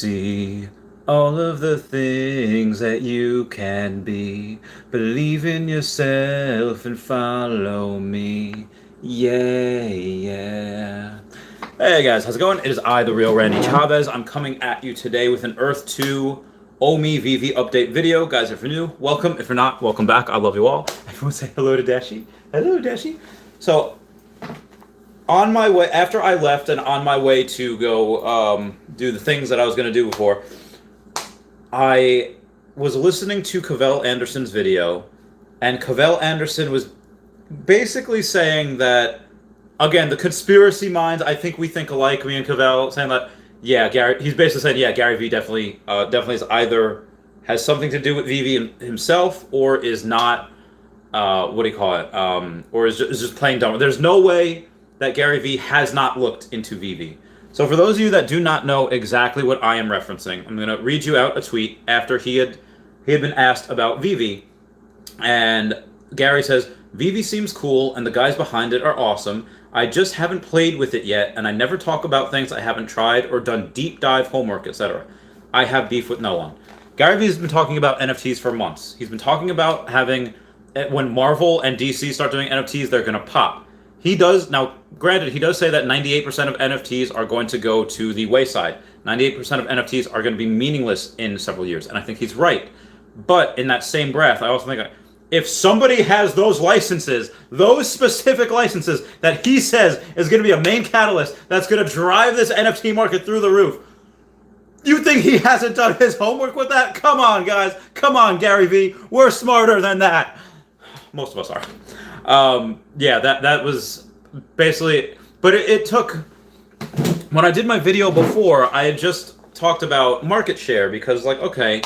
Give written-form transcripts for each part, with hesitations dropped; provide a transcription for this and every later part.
see all of the things that you can be. Believe in yourself and follow me. Yeah, yeah. Hey guys, how's it going? It is I, the real Randy Chavez. I'm coming at you today with an Earth 2 OMI Vivi update video. Guys, if you're new, welcome. If you're not, welcome back. I love you all. Everyone say hello to Dashi. Hello, Dashi. So, on my way, after I left and on my way to go do the things that I was going to do before, I was listening to Cavell Anderson's video, and Cavell Anderson was basically saying that, again, the conspiracy minds, I think we think alike, me and Cavell, saying that, yeah, he's basically saying, yeah, Garyvee definitely is either has something to do with Vivi himself, or is not, what do you call it, or is just playing dumb. There's no way that Garyvee has not looked into Vivi. So for those of you that do not know exactly what I am referencing, I'm going to read you out a tweet after he had been asked about Vivi, and Gary says, Vivi seems cool and the guys behind it are awesome. I just haven't played with it yet, and I never talk about things I haven't tried or done deep dive homework, etc. I have beef with no one. Garyvee has been talking about NFTs for months. He's been talking about having, when Marvel and DC start doing NFTs, they're going to pop. He does, now granted, he does say that 98% of NFTs are going to go to the wayside. 98% of NFTs are going to be meaningless in several years, and I think he's right. But in that same breath, I also think if somebody has those licenses, those specific licenses that he says is going to be a main catalyst that's going to drive this NFT market through the roof, you think he hasn't done his homework with that? Come on, guys. Come on, Garyvee. We're smarter than that. Most of us are. Yeah, that was basically, but it took, when I did my video before, I had just talked about market share because, like, okay,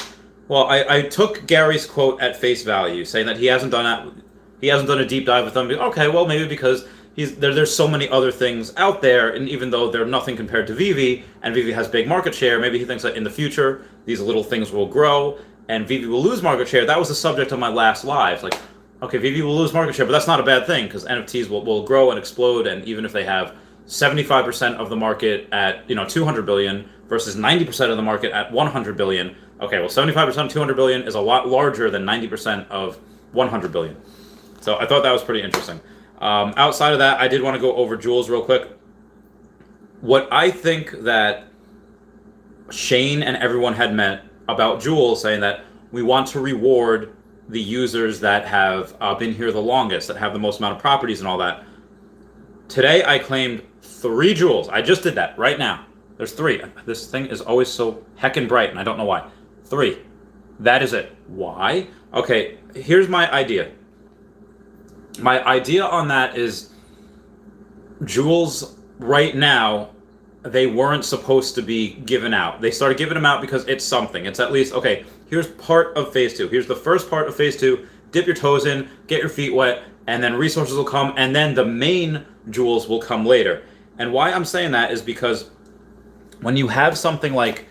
well, I took Gary's quote at face value, saying that he hasn't done a deep dive with them. Okay, well, maybe because there's so many other things out there, and even though they're nothing compared to Vivi, and Vivi has big market share, maybe he thinks that in the future these little things will grow and Vivi will lose market share. That was the subject of my last live. Like, okay, Vivi will lose market share, but that's not a bad thing because NFTs will grow and explode, and even if they have 75% of the market at 200 billion versus 90% of the market at 100 billion. Okay, well, 75% of 200 billion is a lot larger than 90% of 100 billion. So I thought that was pretty interesting. Outside of that, I did want to go over Jules real quick. What I think that Shane and everyone had meant about Jules, saying that we want to reward the users that have been here the longest, that have the most amount of properties and all that. Today, I claimed 3 Jules. I just did that right now. There's 3. This thing is always so heckin' bright, and I don't know why. 3. That is it. Why? Okay, here's my idea. My idea on that is Jules, right now, they weren't supposed to be given out. They started giving them out because it's something. It's at least, okay, here's part of Phase 2. Here's the first part of Phase 2. Dip your toes in, get your feet wet, and then resources will come, and then the main Jules will come later. And why I'm saying that is because when you have something like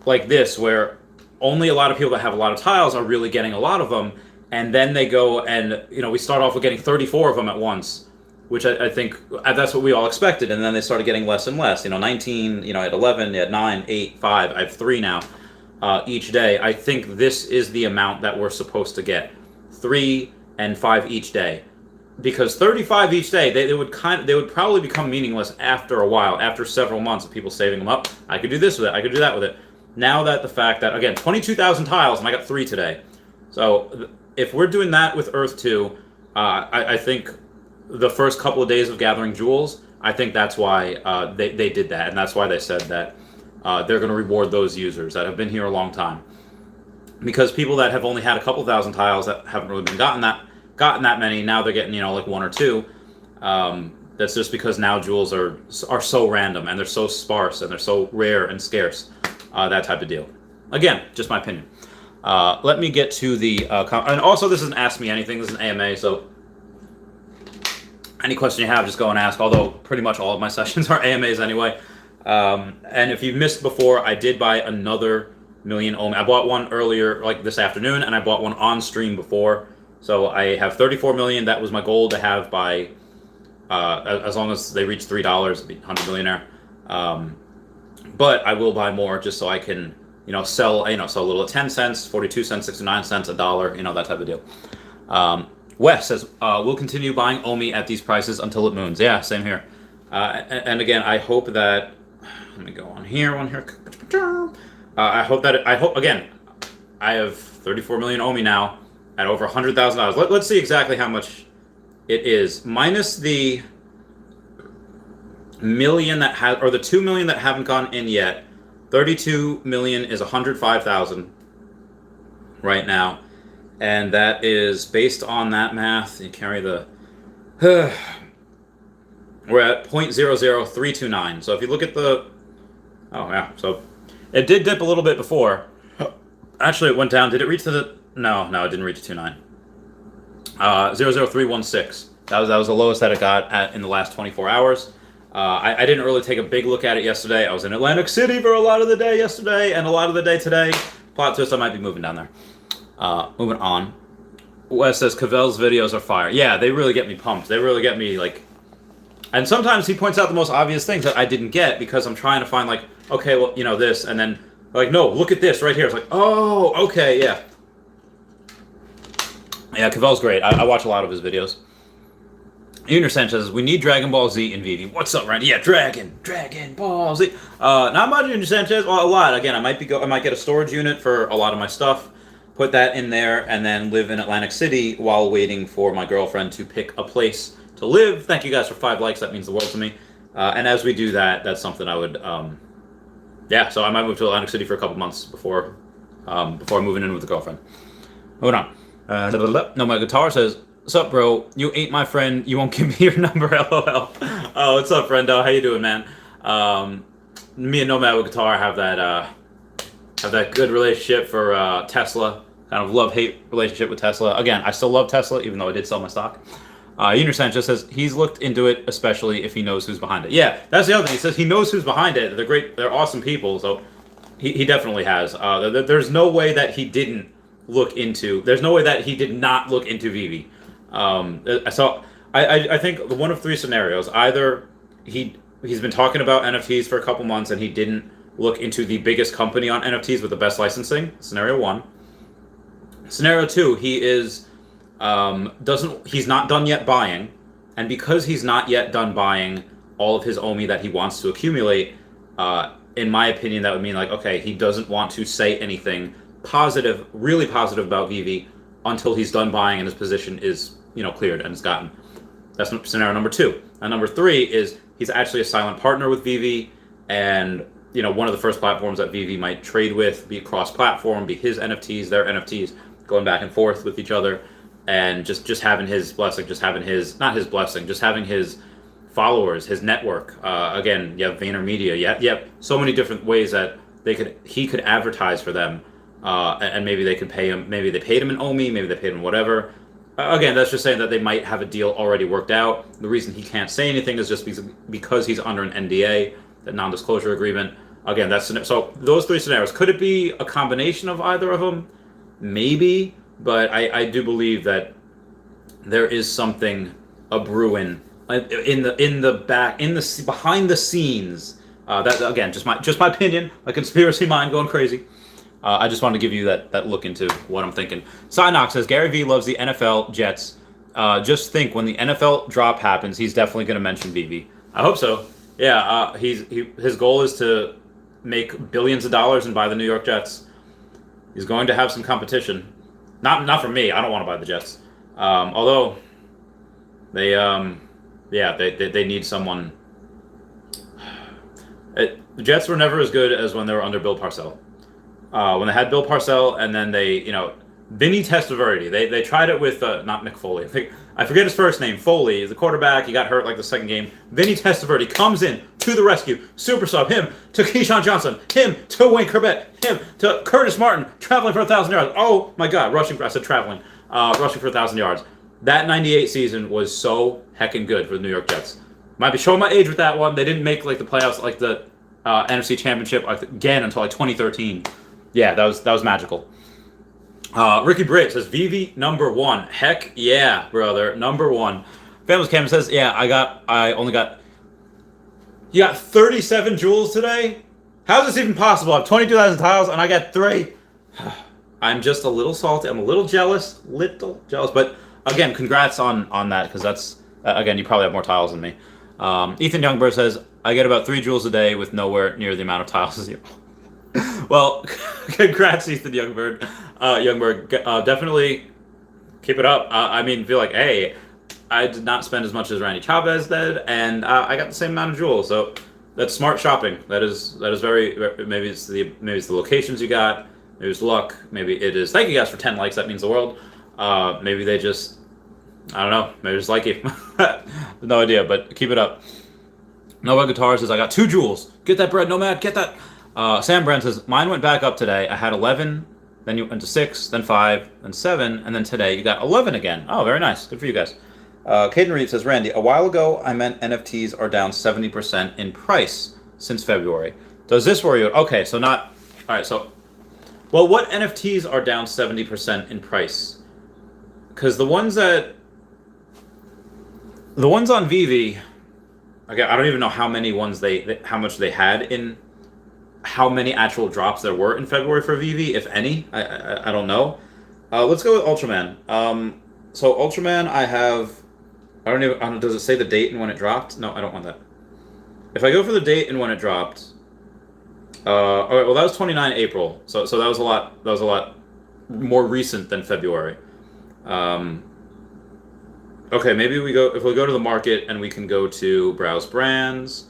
this, where only a lot of people that have a lot of tiles are really getting a lot of them, and then they go and, we start off with getting 34 of them at once, which I think that's what we all expected, and then they started getting less and less. 19, at 11, at 9, 8, 5, I have 3 now each day. I think this is the amount that we're supposed to get, 3 and 5 each day. Because 35 each day, they would probably become meaningless after a while, after several months of people saving them up. I could do this with it, I could do that with it. Now that the fact that, again, 22,000 tiles, and I got 3 today. So if we're doing that with Earth 2, I think the first couple of days of gathering jewels, I think that's why they did that, and that's why they said that they're going to reward those users that have been here a long time. Because people that have only had a couple thousand tiles that haven't really been gotten that many, now they're getting, like 1 or 2. That's just because now jewels are so random, and they're so sparse, and they're so rare and scarce. That type of deal. Again, just my opinion. Let me get to the... and also, this isn't Ask Me Anything, this is an AMA, so any question you have, just go and ask, although pretty much all of my sessions are AMAs anyway. And if you missed before, I did buy another million OMI. I bought one earlier, like this afternoon, and I bought one on stream before. So I have 34 million. That was my goal to have by, as long as they reach $3, I'd be 100 millionaire. but I will buy more just so I can, sell a little at 10 cents, 42 cents, 69 cents, $1, that type of deal. Wes says, we'll continue buying OMI at these prices until it moons. Yeah, same here. And again, I hope that, let me go on here, I hope, again, I have 34 million OMI now at over $100,000. Let's see exactly how much it is. Minus the million that has, or the 2 million that haven't gone in yet. 32 million is 105,000 right now. And that is based on that math. You carry the, we're at 0.00329. So if you look at the, oh yeah, so it did dip a little bit before. Actually, it went down. Did it reach to the, no, it didn't reach to 29. 00316. That was the lowest that it got in the last 24 hours. I didn't really take a big look at it yesterday. I was in Atlantic City for a lot of the day yesterday and a lot of the day today. Plot twist, I might be moving down there. Moving on. Wes says, Cavell's videos are fire. Yeah, they really get me pumped. They really get me, like... And sometimes he points out the most obvious things that I didn't get because I'm trying to find, like, okay, well, this, and then, like, no, look at this right here. It's like, oh, okay, yeah. Yeah, Cavell's great. I watch a lot of his videos. Junior Sanchez, we need Dragon Ball Z in Vivi. What's up, Randy? Yeah, Dragon Ball Z. Not much, Junior Sanchez. Well, a lot. Again, I might get a storage unit for a lot of my stuff, put that in there, and then live in Atlantic City while waiting for my girlfriend to pick a place to live. Thank you guys for 5 likes. That means the world to me. And as we do that, that's something I would, so I might move to Atlantic City for a couple months before moving in with the girlfriend. Hold on. No, my guitar says, what's up, bro? You ain't my friend. You won't give me your number, LOL. Oh, what's up, friendo? How you doing, man? Me and Nomad with Guitar have that good relationship for Tesla. Kind of love-hate relationship with Tesla. Again, I still love Tesla, even though I did sell my stock. Junior Sanchez says he's looked into it, especially if he knows who's behind it. Yeah, that's the other thing. He says he knows who's behind it. They're great. They're awesome people. So he definitely has. There's no way that he didn't look into. There's no way that he did not look into Veve. So I think one of 3 scenarios. Either he's been talking about NFTs for a couple months and he didn't look into the biggest company on NFTs with the best licensing. Scenario 1. Scenario 2, he is he's not done yet buying, and because he's not yet done buying all of his OMI that he wants to accumulate, in my opinion, that would mean like, okay, he doesn't want to say anything positive, really positive about Veve until he's done buying and his position is, cleared and it's gotten. That's scenario number 2. And number 3 is he's actually a silent partner with Veve, and one of the first platforms that Veve might trade with, be cross-platform, be his NFTs, their NFTs, going back and forth with each other, and just having his blessing, just having his followers, his network. Again, you have VaynerMedia, you have so many different ways that he could advertise for them, and maybe they could pay him. Maybe they paid him in OMI, maybe they paid him whatever. Again, that's just saying that they might have a deal already worked out. The reason he can't say anything is just because he's under an NDA, that non-disclosure agreement. Again, so those 3 scenarios. Could it be a combination of either of them? Maybe, but I do believe that there is something brewing in the behind the scenes. That again, just my opinion, my conspiracy mind going crazy. I just wanted to give you that look into what I'm thinking. Synox says Garyvee loves the NFL Jets. Just think when the NFL drop happens, he's definitely going to mention Veve. I hope so. Yeah, his goal is to make billions of dollars and buy the New York Jets. He's going to have some competition. Not for me. I don't want to buy the Jets. Although they need someone. The Jets were never as good as when they were under Bill Parcells. When they had Bill Parcells, and then they, Vinny Testaverde. They tried it with not Mick Foley. I forget his first name. Foley, the quarterback. He got hurt like the second game. Vinny Testaverde comes in to the rescue. Super sub him to Keyshawn Johnson. Him to Wayne Corbett. Him to Curtis Martin. Traveling for 1,000 yards. Oh my God, rushing for 1,000 yards. That '98 season was so heckin' good for the New York Jets. Might be showing my age with that one. They didn't make like the playoffs, like the NFC Championship again until like 2013. Yeah, that was magical. Ricky Britt says Veve #1. Heck yeah, brother, #1. Family's Cam says, yeah, I only got. You got 37 joules today. How is this even possible? I have 22,000 tiles and I got 3. I'm just a little salty. I'm a little jealous. But again, congrats on that, because that's, again, you probably have more tiles than me. Ethan Youngberg says, I get about 3 joules a day with nowhere near the amount of tiles as you. Well, congrats, Ethan Youngberg. Definitely keep it up. I mean, feel like, hey, I did not spend as much as Randy Chavez did, and I got the same amount of joules. So that's smart shopping. That is very, maybe it's the locations you got. Maybe it's luck. Maybe it is. Thank you guys for 10 likes. That means the world. Maybe they just, I don't know. Maybe just like you. No idea, but keep it up. Nova Guitar says, I got 2 joules. Get that bread, Nomad. Get that. Sam Brand says, mine went back up today. I had 11, then you went to 6, then 5, then 7, and then today you got 11 again. Oh, very nice. Good for you guys. Caden Reed says, Randy, a while ago I meant NFTs are down 70% in price since February. Does this worry you? Okay, so not... All right, so... Well, what NFTs are down 70% in price? Because the ones on Veve... Okay, I don't even know how many ones how much they had in... How many actual drops there were in February for Veve, if any. I don't know. Let's go with Ultraman. So Ultraman, I have... I don't know, does it say the date and when it dropped? No, I don't want that. If I go for the date and when it dropped, all right, well that was 29 April, so that was a lot. That was a lot more recent than February. Okay, maybe if we go to the market and we can go to browse brands,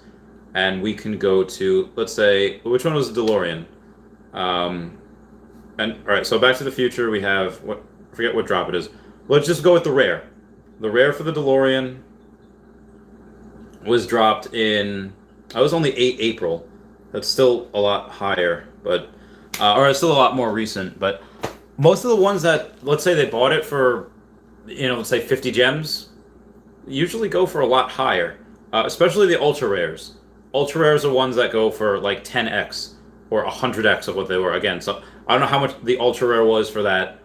and we can go to, let's say, which one was the DeLorean? And all right, so Back to the Future, we have I forget what drop it is. Let's just go with the rare. The rare for the DeLorean was dropped in, I was only 8 April. That's still a lot higher, but, or it's still a lot more recent, but most of the ones that, let's say they bought it for, let's say 50 gems, usually go for a lot higher, especially the ultra rares. Ultra rares are ones that go for like 10x or 100x of what they were. Again, so I don't know how much the ultra rare was for that,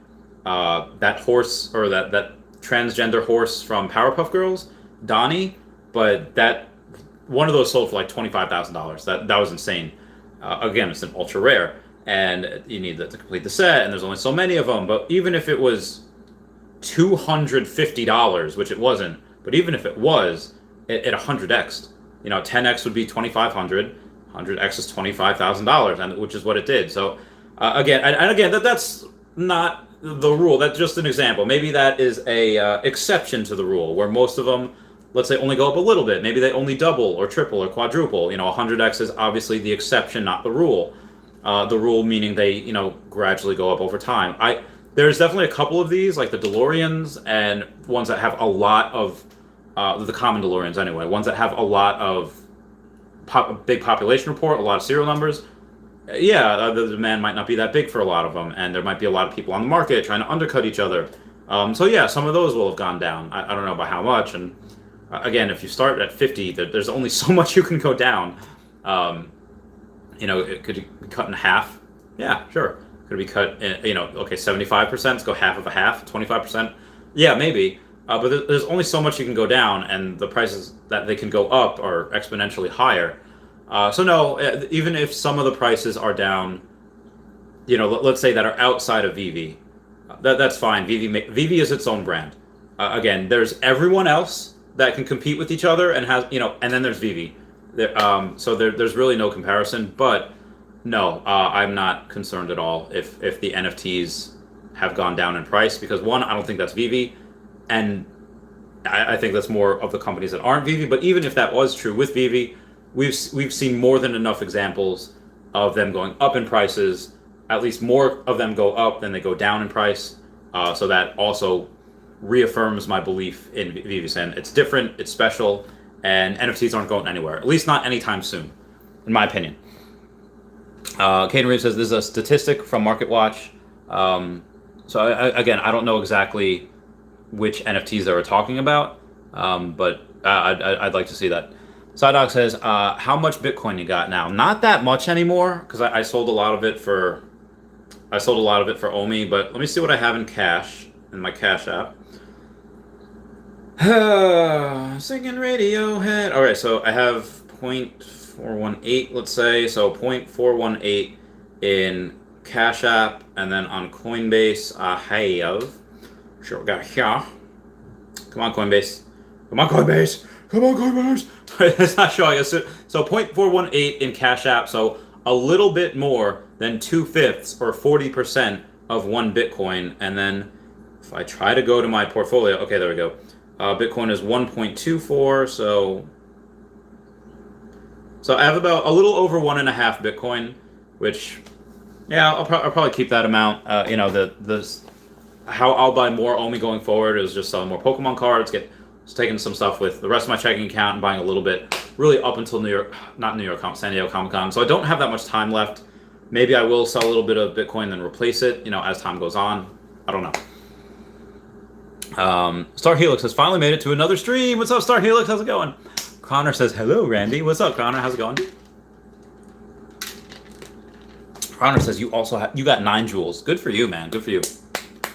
that horse, or that transgender horse from Powerpuff Girls, Donnie, but that one of those sold for like $25,000. That was insane. Again, it's an ultra rare, and you need that to complete the set, and there's only so many of them. But even if it was $250, which it wasn't, but even if it was, it 100x. 10x would be $2,500. 100x is $25,000, and which is what it did. So again, that's not the rule. That's just an example. Maybe that is a exception to the rule, where most of them, let's say, only go up a little bit. Maybe they only double or triple or quadruple. 100x is obviously the exception, not the rule. The rule meaning they, gradually go up over time. There's definitely a couple of these, like the DeLoreans, and ones that have a lot of the common DeLoreans anyway. Ones that have a lot of big population report, a lot of serial numbers. Yeah, the demand might not be that big for a lot of them, and there might be a lot of people on the market trying to undercut each other. So yeah, some of those will have gone down. I don't know by how much, and again, if you start at 50, there's only so much you can go down. It could be cut in half. Yeah, sure. Could be cut, okay, 75%, let's go half of a half, 25%. Yeah, maybe. But there's only so much you can go down, and the prices that they can go up are exponentially higher. So no, even if some of the prices are down, let's say that are outside of Veve, that's fine. Veve is its own brand. Again, there's everyone else that can compete with each other and has, and then there's Veve. So there's really no comparison. But no, I'm not concerned at all if the NFTs have gone down in price, because one, I don't think that's Veve, and I think that's more of the companies that aren't Veve. But even if that was true with Veve, we've seen more than enough examples of them going up in prices. At least more of them go up than they go down in price. So that also reaffirms my belief in Veve, saying it's different, it's special, and NFTs aren't going anywhere. At least not anytime soon, in my opinion. Caden Reeves says this is a statistic from MarketWatch. Again, I don't know exactly which NFTs they were talking about, but I'd like to see that. Psydog says, how much Bitcoin you got now? Not that much anymore, because I sold a lot of it for OMI, but let me see what I have in cash, in my Cash app. Singing Radiohead. Alright, so I have 418, let's say. So 0.418 in Cash App, and then on Coinbase, I have. Sure, we got here. Come on, Coinbase. Come on, Coinbase. Come on, Coinbase. It's not showing us. So 0.418 in Cash App. So a little bit more than 2/5 or 40% of one Bitcoin. And then if I try to go to my portfolio, okay, there we go. Bitcoin is 1.24. So I have about a little over 1.5 Bitcoin, which, yeah, I'll probably keep that amount. How I'll buy more OMI going forward is just selling more Pokemon cards, taking some stuff with the rest of my checking account and buying a little bit, really up until San Diego Comic-Con. So I don't have that much time left. Maybe I will sell a little bit of Bitcoin and then replace it, as time goes on. I don't know. Star Helix has finally made it to another stream. What's up, Star Helix? How's it going? Connor says, hello, Randy. What's up, Connor? How's it going? Connor says, you got 9 jewels. Good for you, man. Good for you.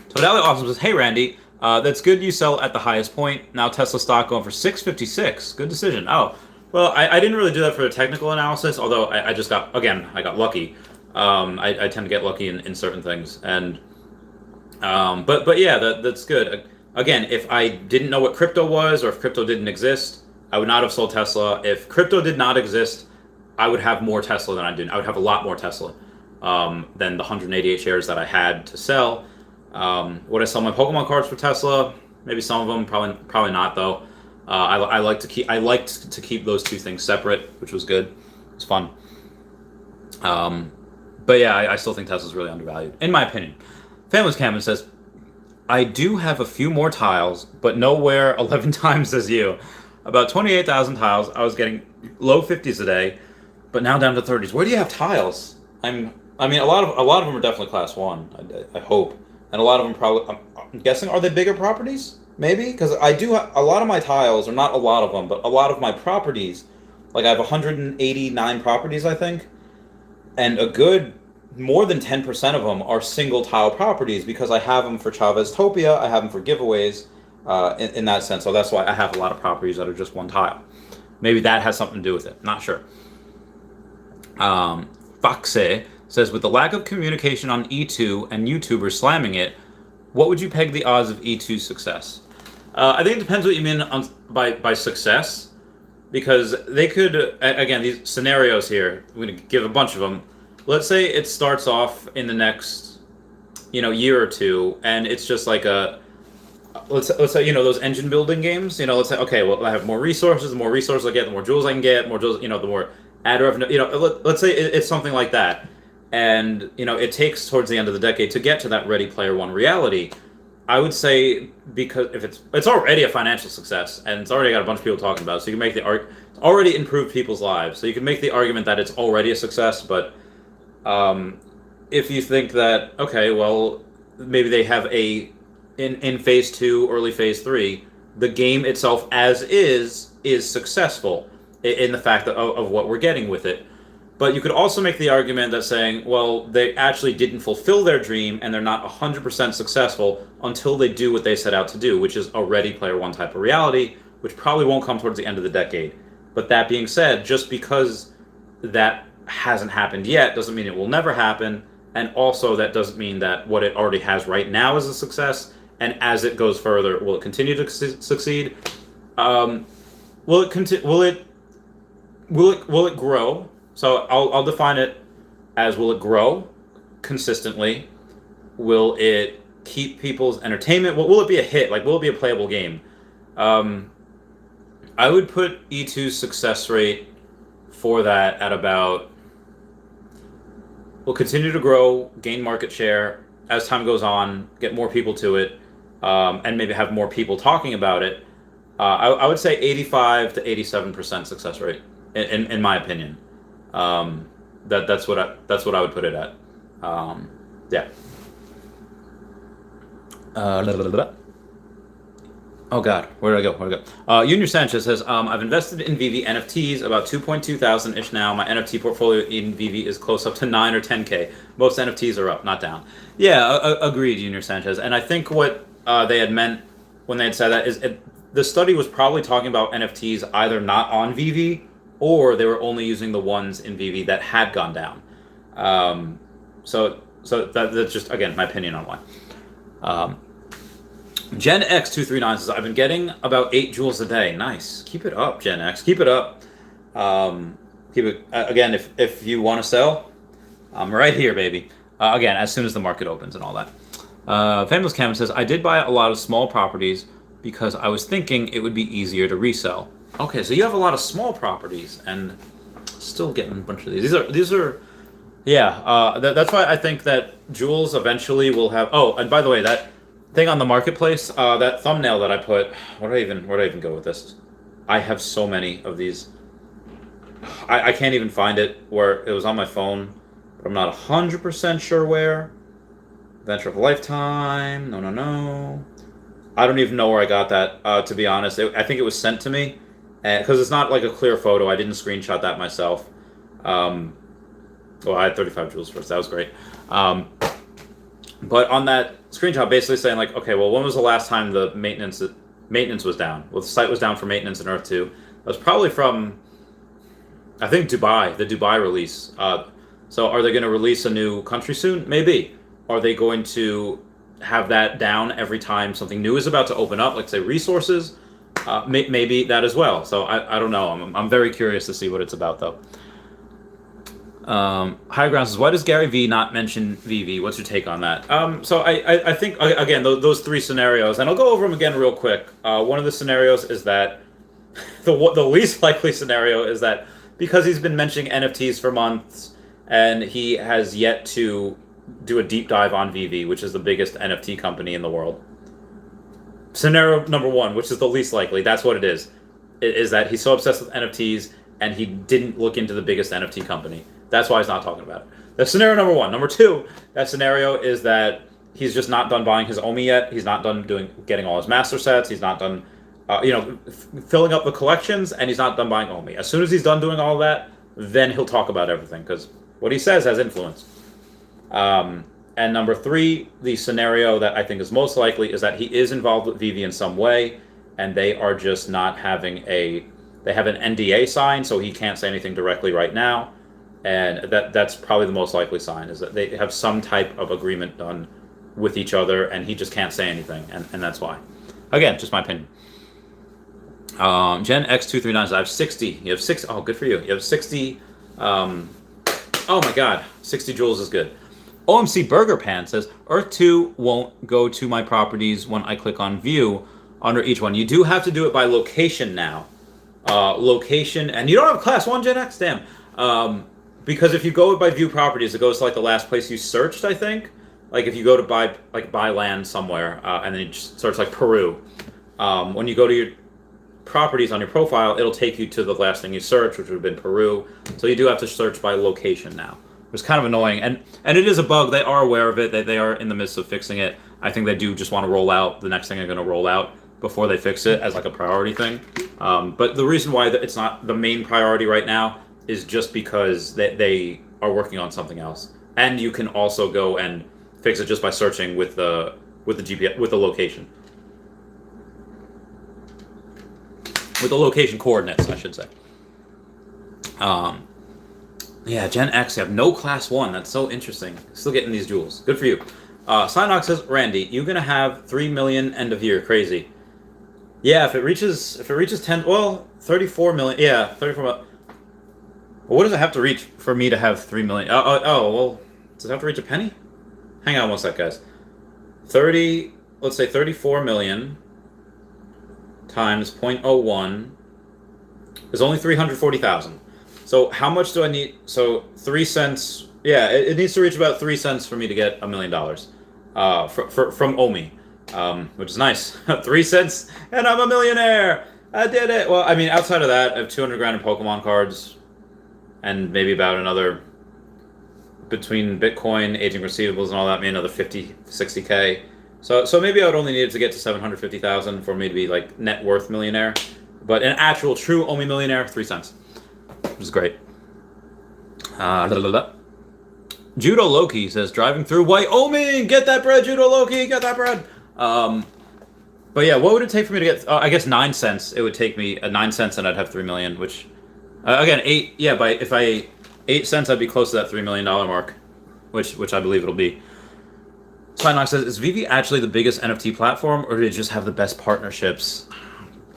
Totally Awesome says, hey, Randy. That's good you sell at the highest point. Now Tesla stock going for $6.56. Good decision. Oh, well, I didn't really do that for the technical analysis, although I got lucky. I tend to get lucky in certain things. And but yeah, that's good. Again, if I didn't know what crypto was, or if crypto didn't exist, I would not have sold Tesla. If crypto did not exist, I would have more Tesla than I did. I would have a lot more Tesla than the 188 shares that I had to sell. Would I sell my Pokemon cards for Tesla? Maybe some of them. Probably not though. I liked to keep those two things separate, which was good. It was fun. But yeah, I still think Tesla's really undervalued, in my opinion. Family's Cameron says, I do have a few more tiles, but nowhere 11 times as you. About 28,000 tiles. I was getting low 50s a day, but now down to 30s. Where do you have tiles? I mean, a lot of them are definitely class 1. I hope, and a lot of them probably. I'm guessing, are they bigger properties? Maybe, because I do a lot of my tiles, or not a lot of them, but a lot of my properties. Like I have 189 properties, I think, and a good more than 10% of them are single tile properties because I have them for Chavez Topia. I have them for giveaways. In that sense, so that's why I have a lot of properties that are just one tile. Maybe that has something to do with it. Not sure. Foxe says, with the lack of communication on E2 and YouTubers slamming it, what would you peg the odds of E2's success? I think it depends what you mean by success, because they could, again, these scenarios here, I'm going to give a bunch of them. Let's say it starts off in the next, year or two, and it's just like let's say those engine building games. Let's say, okay, well, I have more resources. The more resources I get, the more jewels I can get. More jewels, the more ad revenue. Let's say it's something like that, and it takes towards the end of the decade to get to that Ready Player One reality. I would say, because if it's already a financial success and it's already got a bunch of people talking about it, so you can make it's already improved people's lives. So you can make the argument that it's already a success. But if you think that, okay, well, maybe they have in phase 2, early phase 3, the game itself as is successful in the fact of what we're getting with it. But you could also make the argument that saying, well, they actually didn't fulfill their dream and they're not 100% successful until they do what they set out to do, which is a Ready Player One type of reality, which probably won't come towards the end of the decade. But that being said, just because that hasn't happened yet doesn't mean it will never happen. And also that doesn't mean that what it already has right now is a success. And as it goes further, will it continue to succeed? Will it grow? So I'll define it as, will it grow consistently? Will it keep people's entertainment? Will it be a hit? Like, will it be a playable game? I would put E2's success rate for that at about, will continue to grow, gain market share as time goes on, get more people to it, and maybe have more people talking about it. I would say 85 to 87% success rate, in my opinion. That's what I would put it at. Yeah. Oh God, where did I go? Junior Sanchez says, I've invested in Veve NFTs, about 2,200-ish now. My NFT portfolio in Veve is close up to 9 or 10K. Most NFTs are up, not down. Yeah, agreed, Junior Sanchez. And I think what they had meant when they had said that is the study was probably talking about NFTs either not on Veve or they were only using the ones in Veve that had gone down. So that's just, again, my opinion on why. Gen X239 says, I've been getting about 8 joules a day. Nice. Keep it up, Gen X. Keep it up. Keep it, again, if you want to sell, I'm right here, baby. Again, as soon as the market opens and all that. Famous Cam says, I did buy a lot of small properties because I was thinking it would be easier to resell. Okay, so you have a lot of small properties and still getting a bunch of these. These are yeah, that's why I think that joules eventually will have. Oh, and by the way, that thing on the marketplace, that thumbnail that I put. Where do I even go with this? I have so many of these. I can't even find it where it was on my phone, but I'm not 100% sure where. Adventure of a Lifetime. No. I don't even know where I got that. To be honest, I think it was sent to me, because it's not like a clear photo. I didn't screenshot that myself. Well, I had 35 joules first. That was great. But on that screenshot, basically saying like, okay, well, when was the last time the maintenance was down? Well, the site was down for maintenance in Earth 2. That was probably from, I think, Dubai, the Dubai release. So are they going to release a new country soon? Maybe. Are they going to have that down every time something new is about to open up, like say resources? Maybe that as well. So I don't know. I'm very curious to see what it's about though. Higher Ground says, why does Garyvee not mention Veve? What's your take on that? So I think, again, those 3 scenarios, and I'll go over them again real quick. One of the scenarios is that, the least likely scenario is that because he's been mentioning NFTs for months, and he has yet to do a deep dive on Veve, which is the biggest NFT company in the world. Scenario number 1, which is the least likely, that's what it is that he's so obsessed with NFTs, and he didn't look into the biggest NFT company. That's why he's not talking about it. That's scenario number 1. Number 2, that scenario is that he's just not done buying his OMI yet. He's not done getting all his master sets. He's not done, filling up the collections, and he's not done buying OMI. As soon as he's done doing all that, then he'll talk about everything, because what he says has influence. And number 3, the scenario that I think is most likely is that he is involved with Veve in some way, and they are just not having they have an NDA signed, so he can't say anything directly right now. And that's probably the most likely sign, is that they have some type of agreement done with each other, and he just can't say anything, and that's why. Again, just my opinion. Gen X239 says, I have 60. You have 6. Oh, good for you. You have 60. Oh my God, 60 joules is good. OMC Burger Pan says, Earth 2 won't go to my properties when I click on view under each one. You do have to do it by location now. Location, and you don't have class 1 Gen X? Damn. Because if you go by view properties, it goes to like the last place you searched, I think. Like if you go to buy land somewhere, and then you just search like Peru. When you go to your properties on your profile, it'll take you to the last thing you searched, which would have been Peru. So you do have to search by location now. It's kind of annoying, and it is a bug. They are aware of it. They are in the midst of fixing it. I think they do just want to roll out the next thing they're going to roll out before they fix it as like a priority thing. But the reason why it's not the main priority right now is just because they are working on something else, and you can also go and fix it just by searching with the GPS, with the location coordinates, I should say. Yeah, Gen X, you have no class 1. That's so interesting. Still getting these joules. Good for you. Cynox says, Randy, you're gonna have 3 million end of year. Crazy. Yeah, if it reaches 10, well, 34 million. Yeah, 34 million. Well, what does it have to reach for me to have 3 million? Well, does it have to reach a penny? Hang on one sec, guys. Let's say 34 million times 0.01 is only 340,000. So how much do I need? So 3 cents. Yeah, it needs to reach about 3 cents for me to get $1 million from OMI, which is nice. 3 cents, and I'm a millionaire. I did it. Well, I mean, outside of that, I have 200 grand in Pokemon cards, and maybe about another, between Bitcoin, aging receivables, and all that, maybe another 50, 60K. So maybe I would only need it to get to 750,000 for me to be like net worth millionaire. But an actual true OMI millionaire, 3 cents. Which is great. Judo Loki says, driving through Wyoming, get that bread, Judo Loki, get that bread. But yeah, what would it take for me to get, I guess 9 cents. It would take me 9 cents and I'd have 3 million, which Again, eight. Yeah, by if I 8 cents, I'd be close to that $3 million mark, which I believe it'll be. Signox says, is Vivi actually the biggest NFT platform, or did it just have the best partnerships?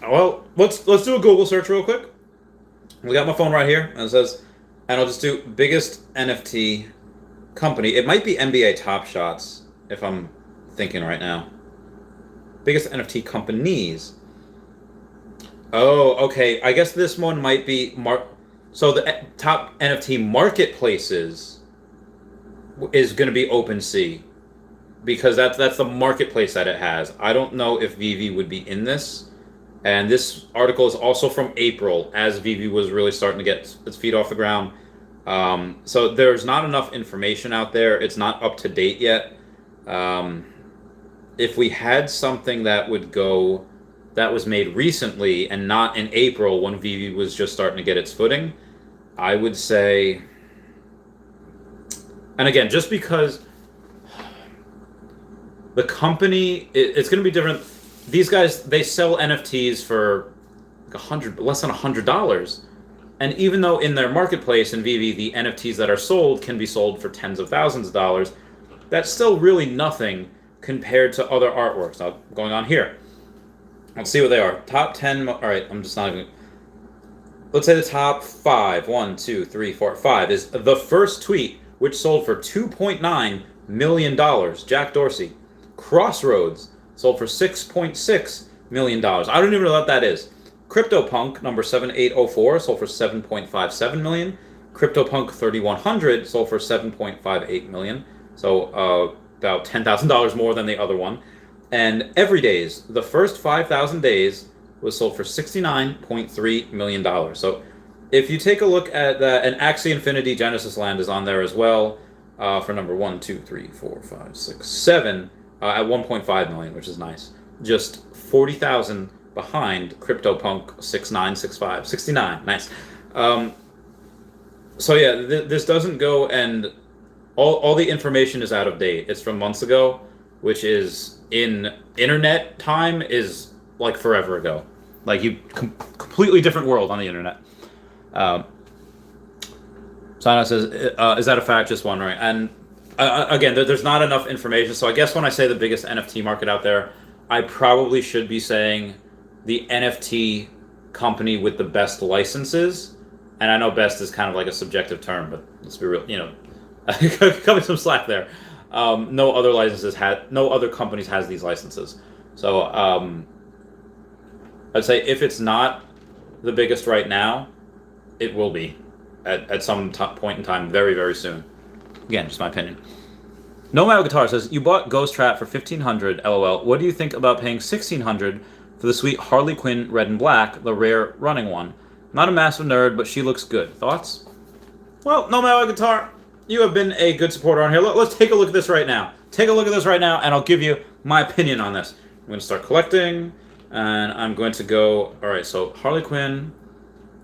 Well, let's do a Google search real quick. We got my phone right here, and it says, and I'll just do biggest NFT company. It might be NBA Top Shots, if I'm thinking right now. Biggest NFT companies. Oh, okay. I guess this one might be so the top NFT marketplaces is going to be OpenSea, because that's the marketplace that it has. I don't know if Vivi would be in this. And this article is also from April, as Vivi was really starting to get its feet off the ground. So there's not enough information out there. It's not up to date yet. If we had something that was made recently and not in April when Vivi was just starting to get its footing, I would say, and again, just because the company, it's going to be different. These guys, they sell NFTs for less than $100. And even though in their marketplace in Vivi, the NFTs that are sold can be sold for tens of thousands of dollars, that's still really nothing compared to other artworks. Now, going on here, let's see what they are. Top 10, all right, I'm just not even, let's say the top 5, 1, 2, 3, 4, 5, is the first tweet, which sold for $2.9 million, Jack Dorsey. Crossroads sold for $6.6 million. I don't even know what that is. CryptoPunk number 7804 sold for $7.57 million. CryptoPunk 3100 sold for $7.58 million. So about $10,000 more than the other one. And Everydays, the first 5,000 days, was sold for $69.3 million. So if you take a look at that, and Axie Infinity Genesis Land is on there as well, for number 1, 2, 3, 4, 5, 6, 7, at 1.5 million, which is nice. Just 40,000 behind CryptoPunk 6965. 69, nice. So yeah, this doesn't go, and all the information is out of date. It's from months ago, which is in internet time is like forever ago. Like completely different world on the internet. Sana says, is that a fact? Just wondering. And again, there's not enough information. So I guess when I say the biggest NFT market out there, I probably should be saying the NFT company with the best licenses. And I know best is kind of like a subjective term, but let's be real, cut me some slack there. No other companies has these licenses. So I'd say if it's not the biggest right now, it will be at some point in time, very, very soon. Again, just my opinion. Nomad Guitar says, you bought Ghost Trap for $1,500, LOL. What do you think about paying $1,600 for the sweet Harley Quinn Red and Black, the rare running one? Not a massive nerd, but she looks good. Thoughts? Well, Nomad Guitar, you have been a good supporter on here. Let's take a look at this right now. Take a look at this right now, and I'll give you my opinion on this. I'm going to start collecting, and I'm going to go, all right, so Harley Quinn,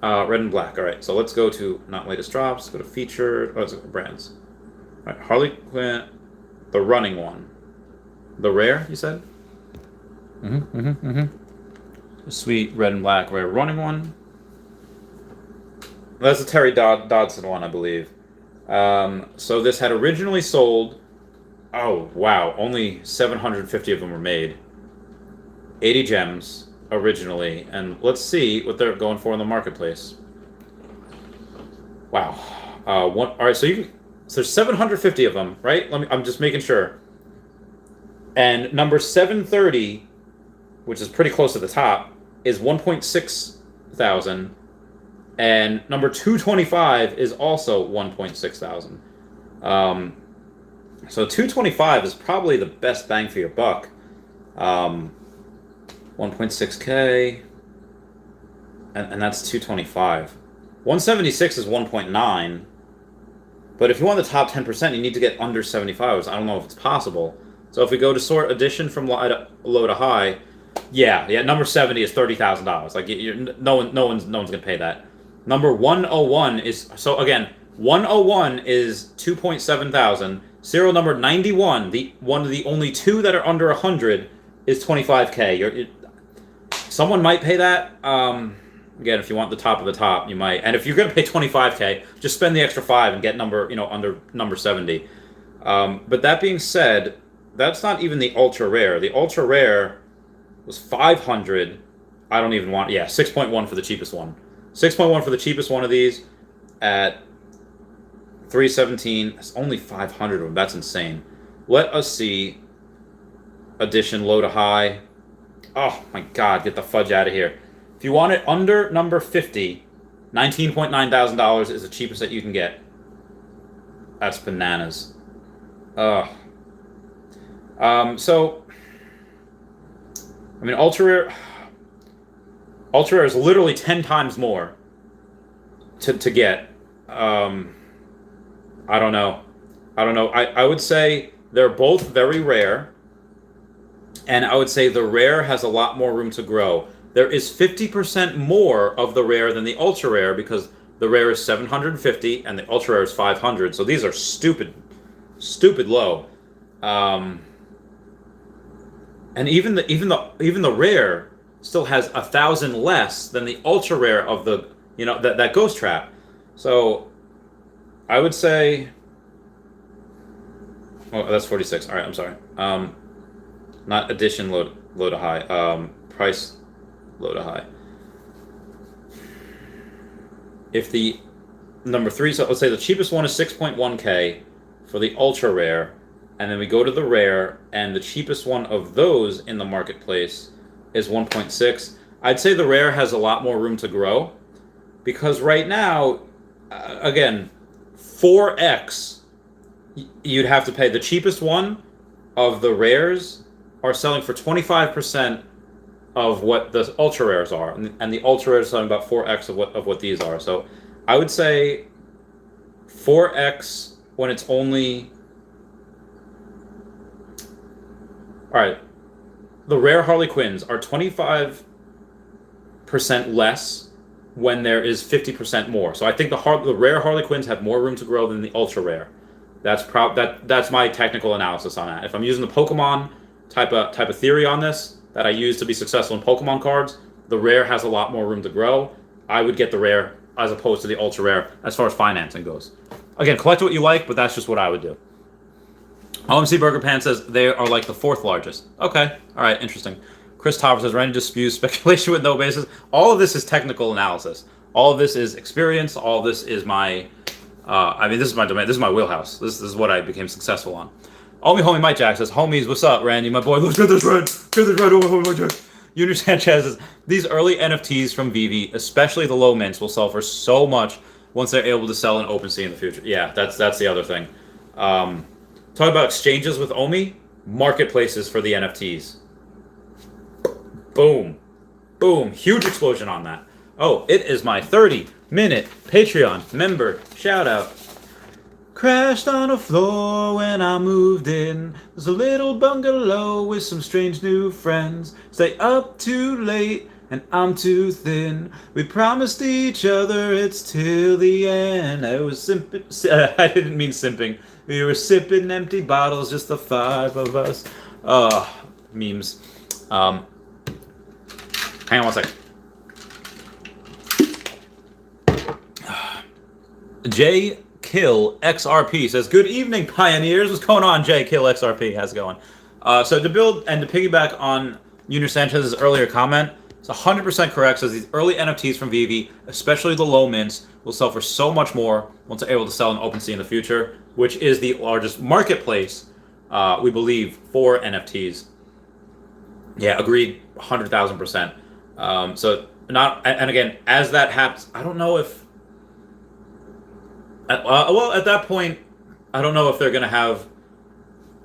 Red and Black. All right, so let's go to not latest drops, go to featured, brands. All right, Harley Quinn, the running one. The rare, you said? Sweet Red and Black rare running one. That's the Terry Dodson one, I believe. So this had originally sold, oh wow, only 750 of them were made. 80 gems originally, and let's see what they're going for in the marketplace. Wow. All right, so there's 750 of them, right? I'm just making sure. And number 730, which is pretty close to the top, is 1.6 thousand. And number 225 is also 1.6 thousand. So 225 is probably the best bang for your buck. 1.6K. And that's 225. 176 is 1.9. But if you want the top 10%, you need to get under 75. I don't know if it's possible. So if we go to sort addition from low to high, yeah, number 70 is $30,000. Like no one's gonna pay that. Number 101 is, so again, 101 is 2.7 thousand. Serial number 91, one of the only two that are under 100, is 25K. Someone might pay that. Again, if you want the top of the top, you might. And if you're going to pay 25K, just spend the extra 5 and get under number 70. But that being said, that's not even the ultra rare. The ultra rare was 500. I don't even want. Yeah, 6.1 for the cheapest one. 6.1 for the cheapest one of these at 317. It's only 500 of them. That's insane. Let us see. Edition low to high. Oh my God! Get the fudge out of here. If you want it under number 50, $19.9 thousand is the cheapest that you can get. That's bananas. So, I mean, ultra rare is literally 10 times more to get. I don't know. I would say they're both very rare, and I would say the rare has a lot more room to grow. There is 50% more of the rare than the ultra rare because the rare is 750 and the ultra rare is 500. So these are stupid low. And even the rare still has 1,000 less than the ultra rare of the that ghost trap. So I would say, oh, that's 46. All right, I'm sorry. Not edition low to high. Price low to high. If the number 3, so let's say the cheapest one is 6.1K for the ultra rare, and then we go to the rare, and the cheapest one of those in the marketplace is 1.6. I'd say the rare has a lot more room to grow because right now, again, 4x you'd have to pay. The cheapest one of the rares are selling for 25% of what the ultra rares are, and the ultra rares are selling about 4x of what these are. So I would say 4x when it's only, all right, the rare Harley Quinns are 25% less when there is 50% more. So I think the rare Harley Quinns have more room to grow than the ultra rare. That's my technical analysis on that. If I'm using the Pokemon type of theory on this that I use to be successful in Pokemon cards, the rare has a lot more room to grow. I would get the rare as opposed to the ultra rare as far as financing goes. Again, collect what you like, but that's just what I would do. OMC Burger Pan says they are like the 4th largest. Okay, all right, interesting. Chris Topper says Randy just spews speculation with no basis. All of this is technical analysis. All of this is experience. All of this is my, this is my domain. This is my wheelhouse. This is what I became successful on. Homie Mike Jack says, homies, what's up, Randy, my boy? Let's get this red. Homie Mike Jack. Junior Sanchez says, these early NFTs from Veve, especially the low mints, will sell for so much once they're able to sell in OpenSea in the future. Yeah, that's the other thing. Talk about exchanges with OMI, marketplaces for the NFTs. Boom. Huge explosion on that. Oh, it is my 30-minute Patreon member shout out. Crashed on a floor when I moved in. There's a little bungalow with some strange new friends. Stay up too late and I'm too thin. We promised each other it's till the end. I was simping. I didn't mean simping. We were sipping empty bottles, just the 5 of us. Memes. Hang on one second. J Kill XRP says, good evening, pioneers. What's going on, J Kill XRP? How's it going? So to build and to piggyback on Junior Sanchez's earlier comment, it's 100% correct. Says these early NFTs from Veve, especially the low mints, will sell for so much more once they're able to sell in OpenSea in the future, which is the largest marketplace, we believe, for NFTs. Yeah, agreed, 100,000%. So not, and again, as that happens, I don't know if. Well, at that point, I don't know if they're going to have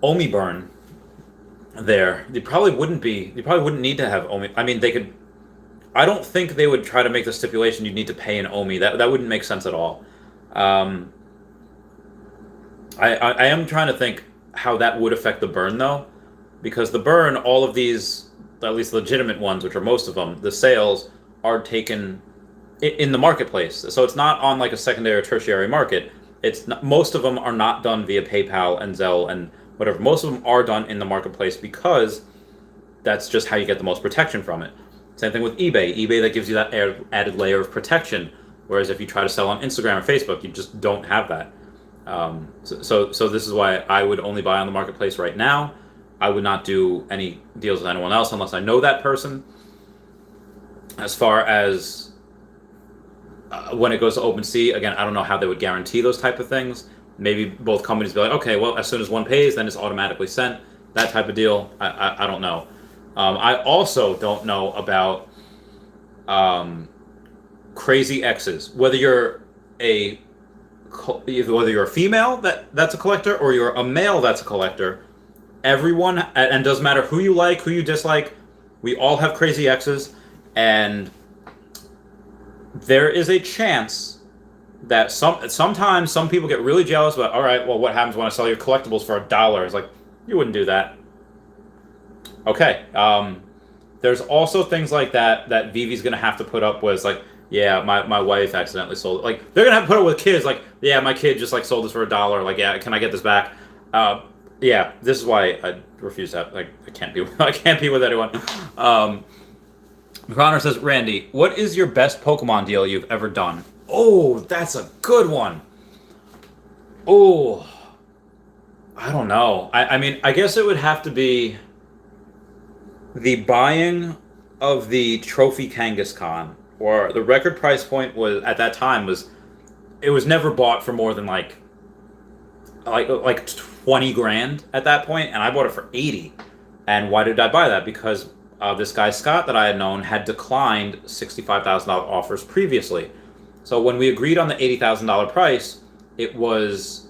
OMI burn there. They probably wouldn't be. They probably wouldn't need to have OMI. I mean, they could. I don't think they would try to make the stipulation you'd need to pay an OMI. That wouldn't make sense at all. I am trying to think how that would affect the burn, though. Because the burn, all of these, at least legitimate ones, which are most of them, the sales are taken in the marketplace. So it's not on like a secondary or tertiary market. It's not, most of them are not done via PayPal and Zelle and whatever. Most of them are done in the marketplace because that's just how you get the most protection from it. Same thing with eBay. eBay that gives you that added layer of protection, whereas if you try to sell on Instagram or Facebook, you just don't have that. So this is why I would only buy on the marketplace right now. I would not do any deals with anyone else unless I know that person. As far as when it goes to OpenSea, again, I don't know how they would guarantee those type of things. Maybe both companies be like, okay, well, as soon as one pays, then it's automatically sent. That type of deal, I don't know. I also don't know about crazy X's. Whether you're a female that's a collector or you're a male that's a collector, everyone, and doesn't matter who you like, who you dislike, we all have crazy X's, and there is a chance that sometimes some people get really jealous about, all right, well, what happens when I sell your collectibles for $1? It's like, you wouldn't do that. Okay. There's also things like that Vivi's going to have to put up with, like, yeah, my wife accidentally sold it. Like, they're going to have to put up with kids, like, yeah, my kid just, like, sold this for $1. Like, yeah, can I get this back? Yeah, this is why I refuse to have, like, I can't be with anyone. Connor says, Randy, what is your best Pokemon deal you've ever done? Oh, that's a good one. Oh, I don't know. I mean, I guess it would have to be the buying of the Trophy Kangaskhan, or the record price point was at that time it was never bought for more than like 20 grand at that point, and I bought it for 80. And why did I buy that? Because this guy Scott that I had known had declined $65,000 offers previously. So when we agreed on the $80,000 price, it was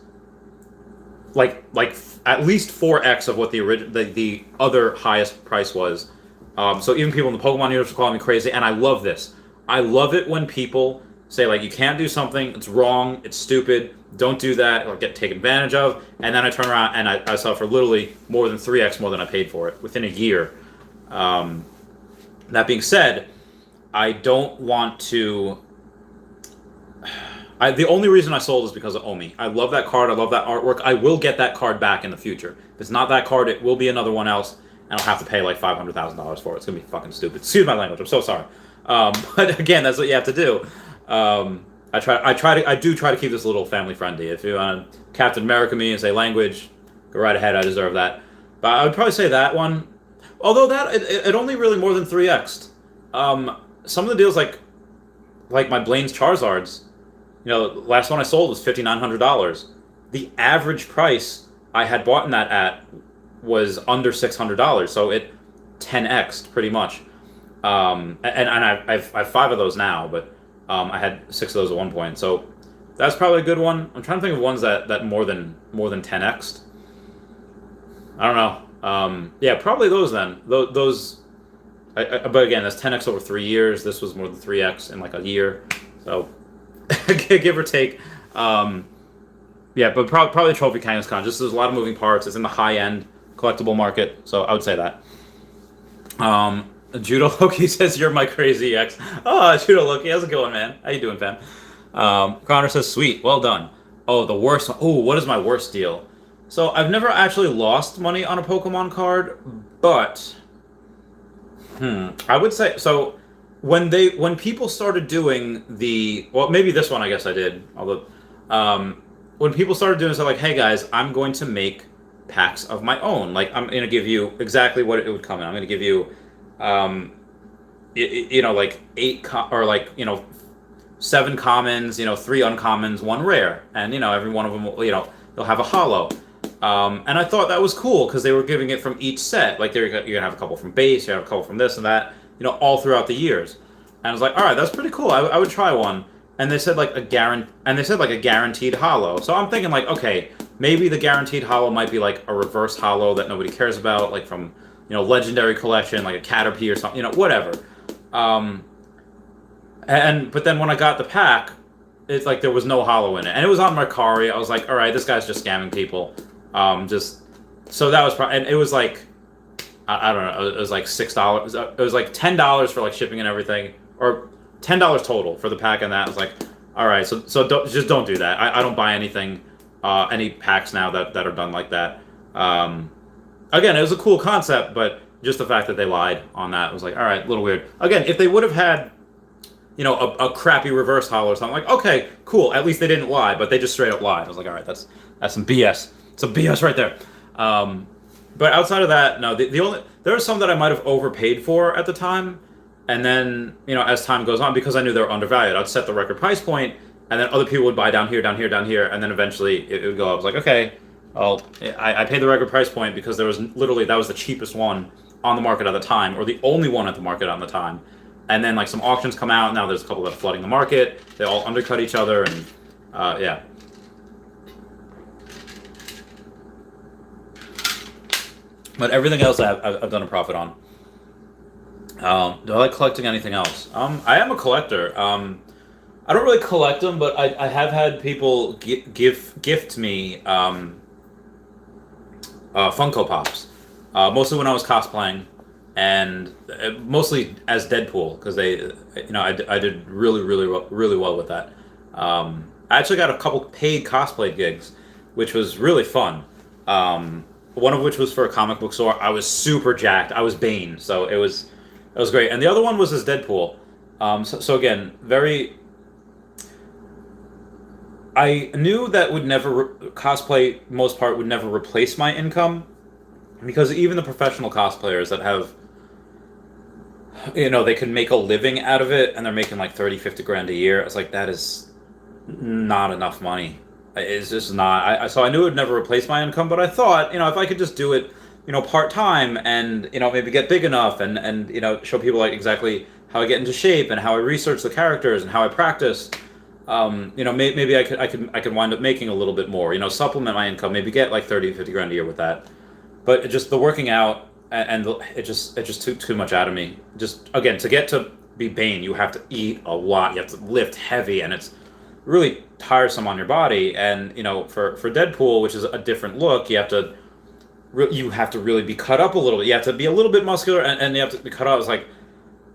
like at least 4x of what the other highest price was. So even people in the Pokemon universe are calling me crazy, and I love this. I love it when people say, like, you can't do something, it's wrong, it's stupid, don't do that, or get taken advantage of, and then I turn around and I sell for literally more than 3x more than I paid for it within a year. That being said, I don't want to... the only reason I sold is because of OMI. I love that card, I love that artwork. I will get that card back in the future. If it's not that card, it will be another one else, and I'll have to pay like $500,000 for it. It's going to be fucking stupid. Excuse my language, I'm so sorry. But again, that's what you have to do. I do try to keep this a little family friendly. If you want to Captain America me and say language, go right ahead, I deserve that. But I would probably say that one. Although that, it only really more than 3x'd. Some of the deals like my Blaine's Charizards, last one I sold was $5,900. The average price I had bought that at was under $600, so it 10x'd pretty much. And I've 5 of those now, but I had 6 of those at one point, so that's probably a good one. I'm trying to think of ones that more than 10x'd. I don't know. Yeah, probably those then. Those. But again, that's 10x over 3 years. This was more than 3x in like a year, so give or take. Yeah, but probably Trophy Kangaskhan. Just there's a lot of moving parts. It's in the high end collectible market, so I would say that. Judo Loki says you're my crazy ex. Oh, Judo Loki, how's it going, man? How you doing, fam? Connor says sweet, well done. Oh, the worst one. Oh, what is my worst deal? So I've never actually lost money on a Pokemon card, but I would say so. When people started doing maybe this one I guess I did. Although when people started doing so, like, hey guys, I'm going to make packs of my own. Like, I'm gonna give you exactly what it would come in. I'm gonna give you, like 7 commons, 3 uncommons, 1 rare, and every one of them, they'll have a holo. And I thought that was cool because they were giving it from each set. Like, you're gonna have a couple from base, you have a couple from this and that, all throughout the years. And I was like, all right, that's pretty cool. I would try one. And they said like a guaranteed holo. So I'm thinking like, okay, maybe the guaranteed holo might be like a reverse holo that nobody cares about, like from legendary collection, like a Caterpie or something, whatever. But then when I got the pack, it's like there was no holo in it, and it was on Mercari. I was like, all right, this guy's just scamming people. So that was and it was like, I don't know, it was like $6. It was like $10 for like shipping and everything, or $10 total for the pack, and that. I was like, all right, so don't do that. I don't buy anything, any packs now that are done like that. Again, it was a cool concept, but just the fact that they lied on that was like, all right, a little weird. Again, if they would have had, a crappy reverse hollow or something, like, okay, cool, at least they didn't lie, but they just straight up lied. I was like, all right, that's some BS. Some BS right there. But outside of that, no, there are some that I might have overpaid for at the time, and then, as time goes on, because I knew they were undervalued, I'd set the record price point, and then other people would buy down here, down here, down here, and then eventually it would go up. I was like, okay, well, I paid the record price point because that was the cheapest one on the market at the time, or the only one at the market on the time. And then, like, some auctions come out, now there's a couple that are flooding the market, they all undercut each other, and, yeah. But everything else I've done a profit on. Do I like collecting anything else? I am a collector. I don't really collect them, but I have had people gift me Funko Pops. Mostly when I was cosplaying, and mostly as Deadpool, because I did really well with that. I actually got a couple paid cosplay gigs, which was really fun. One of which was for a comic book store. I was super jacked. I was Bane, so it was great. And the other one was as Deadpool. So again, I knew that cosplay, most part, would never replace my income, because even the professional cosplayers that have, they can make a living out of it, and they're making like 30, 50 grand a year. It's like, that is not enough money. It's just not. So I knew it would never replace my income, but I thought, if I could just do it, part-time, and, maybe get big enough, and show people, like, exactly how I get into shape, and how I research the characters, and how I practice, maybe I could wind up making a little bit more, supplement my income, maybe get like 30, 50 grand a year with that. But just the working out, and it just took too much out of me. Just, again, to get to be Bane, you have to eat a lot, you have to lift heavy, and it's really tiresome on your body. And for Deadpool, which is a different look, you have to really be cut up a little bit. You have to be a little bit muscular, and you have to be cut up. It's like,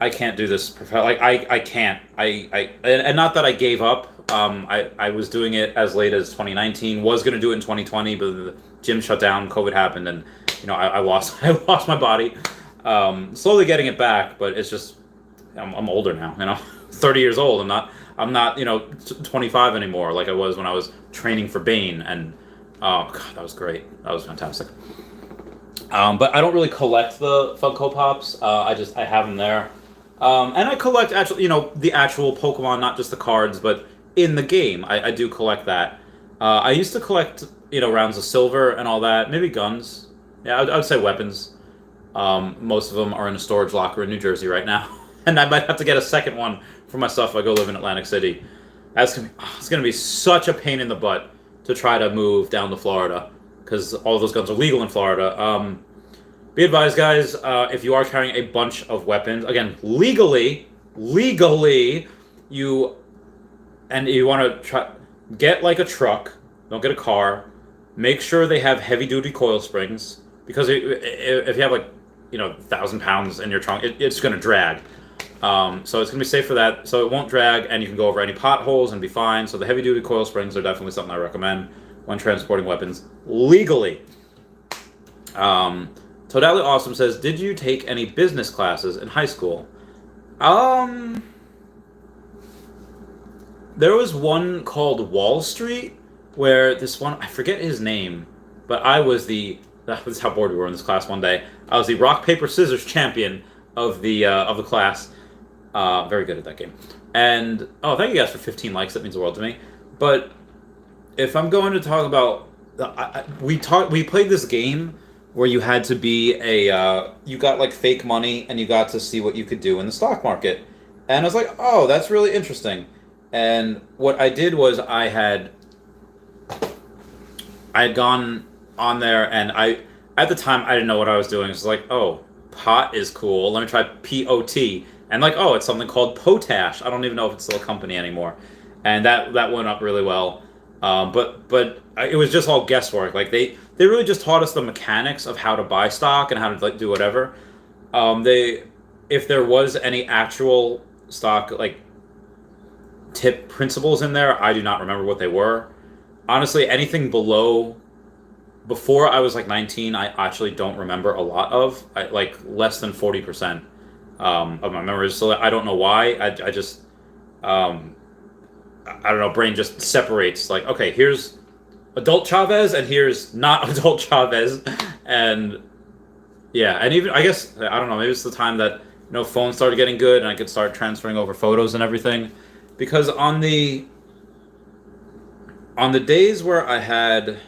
I can't do this. Like, I can't. And not that I gave up. I was doing it as late as 2019. Was going to do it in 2020, but the gym shut down. COVID happened, and I lost my body. Slowly getting it back, but it's just I'm older now. 30 years old. I'm not 25 anymore like I was when I was training for Bane. And oh god, that was great. That was fantastic. But I don't really collect the Funko Pops. I have them there. And I collect actually, the actual Pokemon, not just the cards, but in the game. I do collect that. I used to collect, rounds of silver and all that. Maybe guns. Yeah, I would say weapons. Most of them are in a storage locker in New Jersey right now. And I might have to get a second one for myself if I go live in Atlantic City. It's gonna be such a pain in the butt to try to move down to Florida, because all of those guns are legal in Florida. Be advised, guys, if you are carrying a bunch of weapons, again, legally, you want to get like a truck, don't get a car, make sure they have heavy-duty coil springs, because if you have like, 1,000 pounds in your trunk, it's going to drag. So it's going to be safe for that, so it won't drag, and you can go over any potholes and be fine. So the heavy-duty coil springs are definitely something I recommend when transporting weapons legally. Totally Awesome says, did you take any business classes in high school? There was one called Wall Street, where this one, I forget his name, but that was how bored we were in this class one day. I was the rock, paper, scissors champion of the class. Very good at that game. And, thank you guys for 15 likes, that means the world to me. But if I'm going to talk about, we played this game where you had to be you got like fake money, and you got to see what you could do in the stock market. And I was like, oh, that's really interesting. And what I did was I had gone on there, and at the time, I didn't know what I was doing. It was like, oh, pot is cool. Let me try POT. And like, oh, it's something called Potash. I don't even know if it's still a company anymore. And that went up really well. But it was just all guesswork. Like, they really just taught us the mechanics of how to buy stock and how to like do whatever. If there was any actual stock like tip principles in there, I do not remember what they were. Honestly, anything below before I was like 19, I actually don't remember a lot of, like less than 40% of my memories. So I don't know why. I just, um, I don't know, brain just separates. Like, okay, here's adult Chavez and here's not adult Chavez. And yeah, and even, I guess, I don't know, maybe it's the time that, phones started getting good and I could start transferring over photos and everything. Because on the days where I had,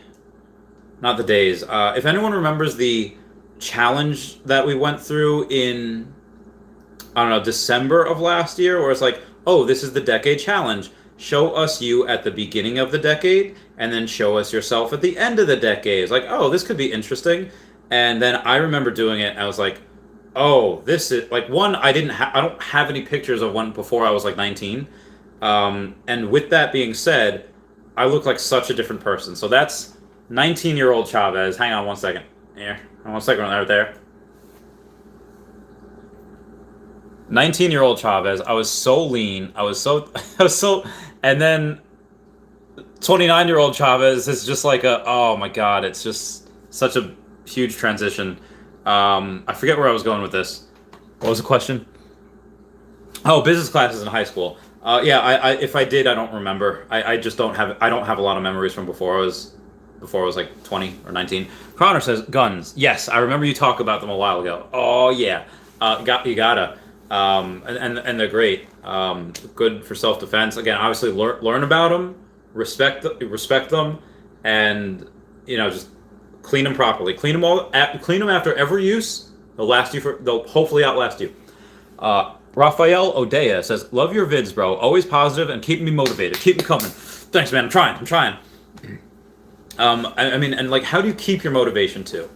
not the days, if anyone remembers the challenge that we went through in, I don't know, December of last year, where it's like, oh, this is the decade challenge. Show us you at the beginning of the decade, and then show us yourself at the end of the decade. It's like, oh, this could be interesting. And then I remember doing it, and I was like, oh, this is like one. I don't have any pictures of one before I was like 19. And with that being said, I look like such a different person. So that's 19-year-old Chavez. Hang on one second. Here, 1 second right there. 19-year-old Chavez. I was so lean. I was so, and then 29-year-old Chavez is just like oh my God, it's just such a huge transition. I forget where I was going with this. What was the question? Oh, business classes in high school. Yeah, I if I did, I don't remember. I just don't have a lot of memories from before I was like 20 or 19. Connor says guns. Yes, I remember you talk about them a while ago. Oh yeah, you gotta. And they're great. Good for self defense. Again, obviously learn about them, respect them, and just clean them properly. Clean them after every use. They'll hopefully outlast you. Rafael Odea says, "Love your vids, bro. Always positive and keep me motivated. Keep me coming. Thanks, man. I'm trying. I mean, and like, how do you keep your motivation too?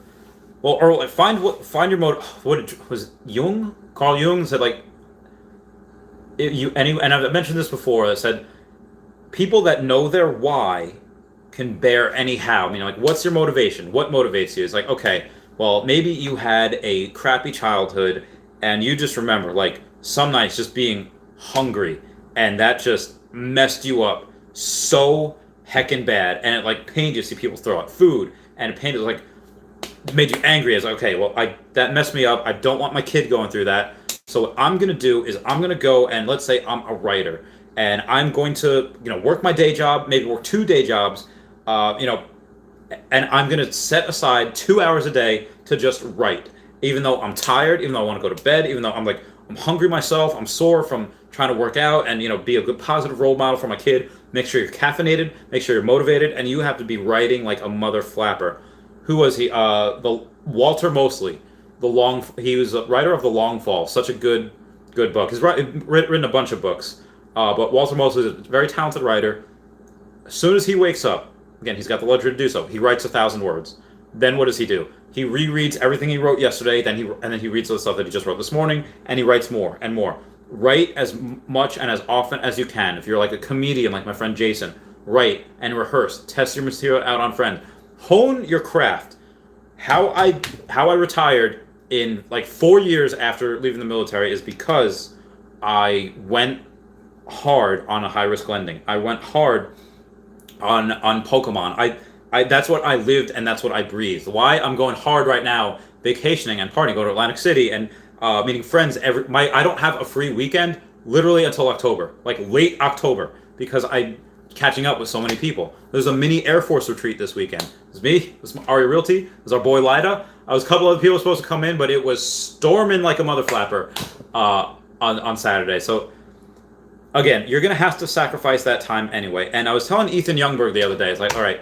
Well, or find your what was Jung? Carl Jung said like, and I've mentioned this before. That said, people that know their why can bear any how. I mean, like, what's your motivation? What motivates you? It's like, okay, well, maybe you had a crappy childhood, and you just remember like some nights just being hungry, and that just messed you up so heckin' bad, and it like pained you to see people throw out food, and it painted like made you angry. It's like, okay, well, that messed me up. I don't want my kid going through that. So what I'm gonna do is I'm gonna go and let's say I'm a writer, and I'm going to work my day job, maybe work 2 day jobs, and I'm gonna set aside 2 hours a day to just write, even though I'm tired, even though I want to go to bed, even though I'm hungry myself, I'm sore from trying to work out, and be a good positive role model for my kid. Make sure you're caffeinated, make sure you're motivated, and you have to be writing like a mother flapper. Who was he? The Walter Mosley. He was a writer of The Long Fall. Such a good book. He's written a bunch of books. But Walter Mosley is a very talented writer. As soon as he wakes up, again, he's got the luxury to do so. He writes 1,000 words. Then what does he do? He rereads everything he wrote yesterday. Then he reads the stuff that he just wrote this morning, and he writes more and more. Write as much and as often as you can. If you're like a comedian, like my friend Jason, write and rehearse. Test your material out on friends. Hone your craft. How I retired in like 4 years after leaving the military is because I went hard on a high risk lending. I went hard on Pokemon. I that's what I lived and that's what I breathed. Why I'm going hard right now, vacationing and partying, go to Atlantic City and meeting friends. I don't have a free weekend literally until October, like late October, because I'm catching up with so many people. There's a mini Air Force retreat this weekend. There's me, there's Ari Realty, there's our boy Lida. A couple other people supposed to come in, but it was storming like a mother flapper on Saturday. So again, you're gonna have to sacrifice that time anyway. And I was telling Ethan Youngberg the other day, it's like, all right,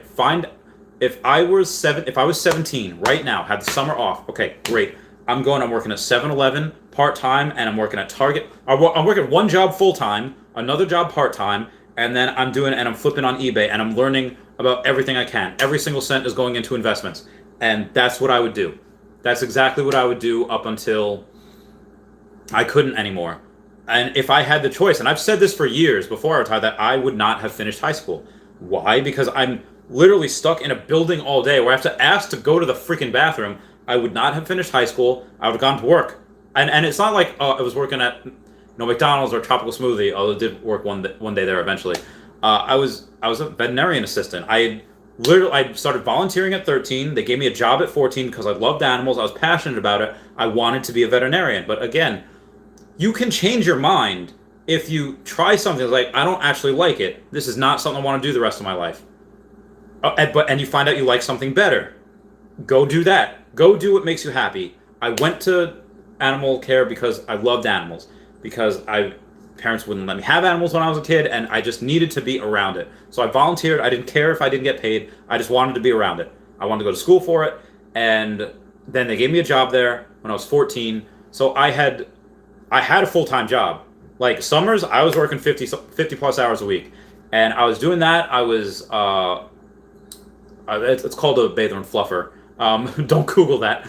if I was 17 right now, had the summer off, okay, great. I'm working at 7-Eleven part-time, and I'm working at Target. I'm working one job full-time, another job part-time, and then I'm flipping on eBay, and I'm learning about everything I can. Every single cent is going into investments. And that's what I would do. That's exactly what I would do up until I couldn't anymore. And if I had the choice, and I've said this for years before I retired, that I would not have finished high school. Why? Because I'm literally stuck in a building all day where I have to ask to go to the freaking bathroom. I would not have finished high school. I would have gone to work. And it's not like I was working at McDonald's or Tropical Smoothie, although I did work one day there eventually. I was a veterinarian assistant. I Literally, I started volunteering at 13. They gave me a job at 14 because I loved animals. I was passionate about it. I wanted to be a veterinarian. But again, you can change your mind if you try something like, I don't actually like it. This is not something I want to do the rest of my life. And you find out you like something better. Go do that. Go do what makes you happy. I went to animal care because I loved animals. Because parents wouldn't let me have animals when I was a kid, and I just needed to be around it. So I volunteered. I didn't care if I didn't get paid. I just wanted to be around it. I wanted to go to school for it, and then they gave me a job there when I was 14. So I had a full-time job. Like summers, I was working 50 plus hours a week, and I was doing that. I was it's called a bather and fluffer. Don't Google that.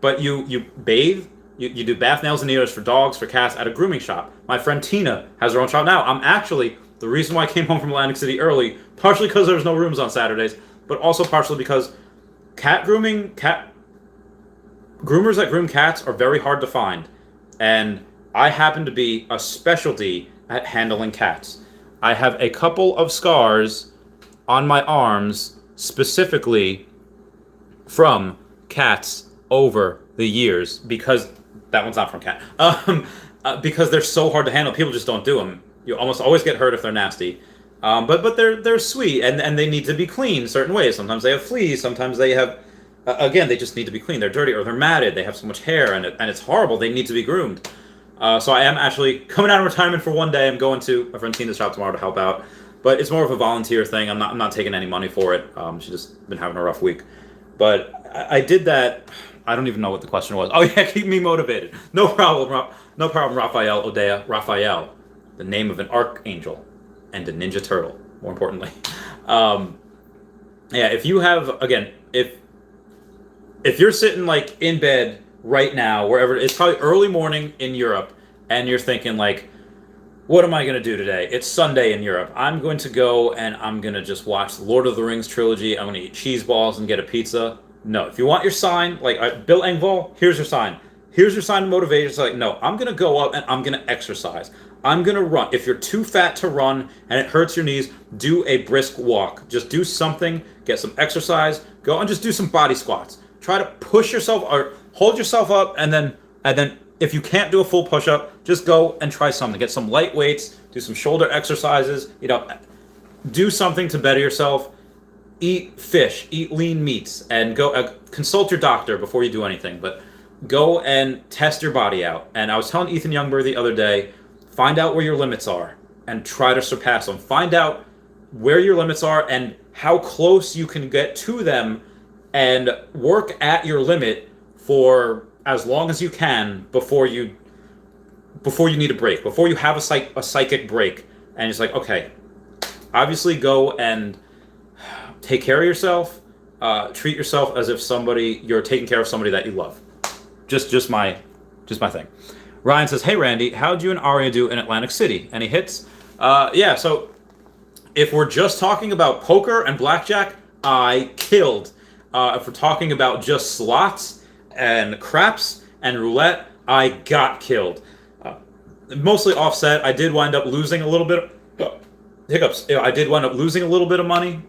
But you bathe. You do bath, nails, and needles for dogs, for cats at a grooming shop. My friend Tina has her own shop now. I'm actually, the reason why I came home from Atlantic City early, partially because there's no rooms on Saturdays, but also partially because groomers that groom cats are very hard to find. And I happen to be a specialty at handling cats. I have a couple of scars on my arms specifically from cats over the years because that one's not from cat. Because they're so hard to handle, people just don't do them. You almost always get hurt if they're nasty. But they're sweet and they need to be cleaned certain ways. Sometimes they have fleas. Sometimes they have, again, they just need to be cleaned. They're dirty or they're matted. They have so much hair and it's horrible. They need to be groomed. So I am actually coming out of retirement for one day. I'm going to my friend Tina's shop tomorrow to help out. But it's more of a volunteer thing. I'm not taking any money for it. She's just been having a rough week. But I did that. I don't even know what the question was. Oh yeah, keep me motivated. No problem. No problem, Raphael Odea. Raphael, the name of an archangel and a ninja turtle, more importantly. Yeah, if you have, again, if you're sitting like in bed right now, wherever, it's probably early morning in Europe, and you're thinking like, what am I going to do today? It's Sunday in Europe. I'm going to go and I'm going to just watch the Lord of the Rings trilogy. I'm going to eat cheese balls and get a pizza. No, if you want your sign, like Bill Engvall, here's your sign. Here's your sign of motivation. It's like, no, I'm going to go up and I'm going to exercise. I'm going to run. If you're too fat to run and it hurts your knees, do a brisk walk. Just do something, get some exercise, go and just do some body squats. Try to push yourself or hold yourself up, and then if you can't do a full push-up, just go and try something. Get some light weights, do some shoulder exercises, do something to better yourself. Eat fish, eat lean meats, and go consult your doctor before you do anything. But go and test your body out. And I was telling Ethan Youngberg the other day, find out where your limits are and try to surpass them. Find out where your limits are and how close you can get to them, and work at your limit for as long as you can before you need a break, before you have a psychic break. And it's like, okay, obviously go and take care of yourself, treat yourself as if you're taking care of somebody that you love. Just my thing. Ryan says, hey Randy, how'd you and Arya do in Atlantic City? Any hits? Yeah, so if we're just talking about poker and blackjack, I killed. If we're talking about just slots and craps and roulette, I got killed. Mostly offset. I did wind up losing a little bit. Hiccups. I did wind up losing a little bit of money.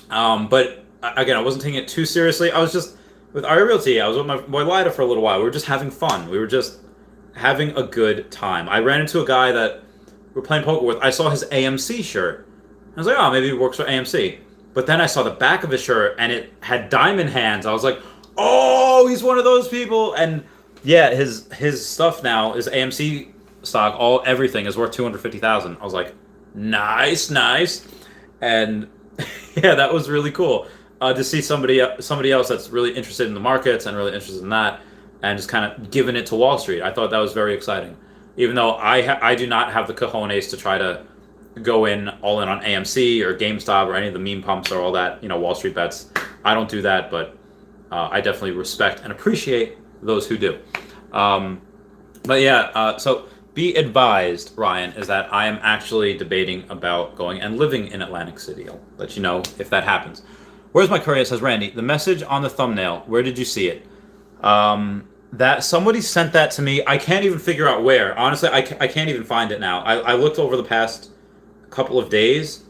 But again, I wasn't taking it too seriously. I was just with Arya Realty. I was with my boy Lida for a little while. We were just having fun. We were just having a good time. I ran into a guy that we were playing poker with. I saw his AMC shirt. I was like, oh, maybe he works for AMC. But then I saw the back of his shirt, and it had diamond hands. I was like, oh, he's one of those people. And yeah, his stuff now is AMC stock. Everything is worth $250,000. I was like, nice. And yeah, that was really cool to see somebody else that's really interested in the markets and really interested in that, and just kind of giving it to Wall Street. I thought that was very exciting. Even though I do not have the cojones to try to go all in on AMC or GameStop or any of the meme pumps or all that, Wall Street bets. I don't do that, but I definitely respect and appreciate those who do. But yeah, so be advised, Ryan, is that I am actually debating about going and living in Atlantic City. I'll let you know if that happens. Where's my courier? Says Randy, the message on the thumbnail, where did you see it? That somebody sent that to me. I can't even figure out where. Honestly, I can't even find it now. I looked over the past couple of days.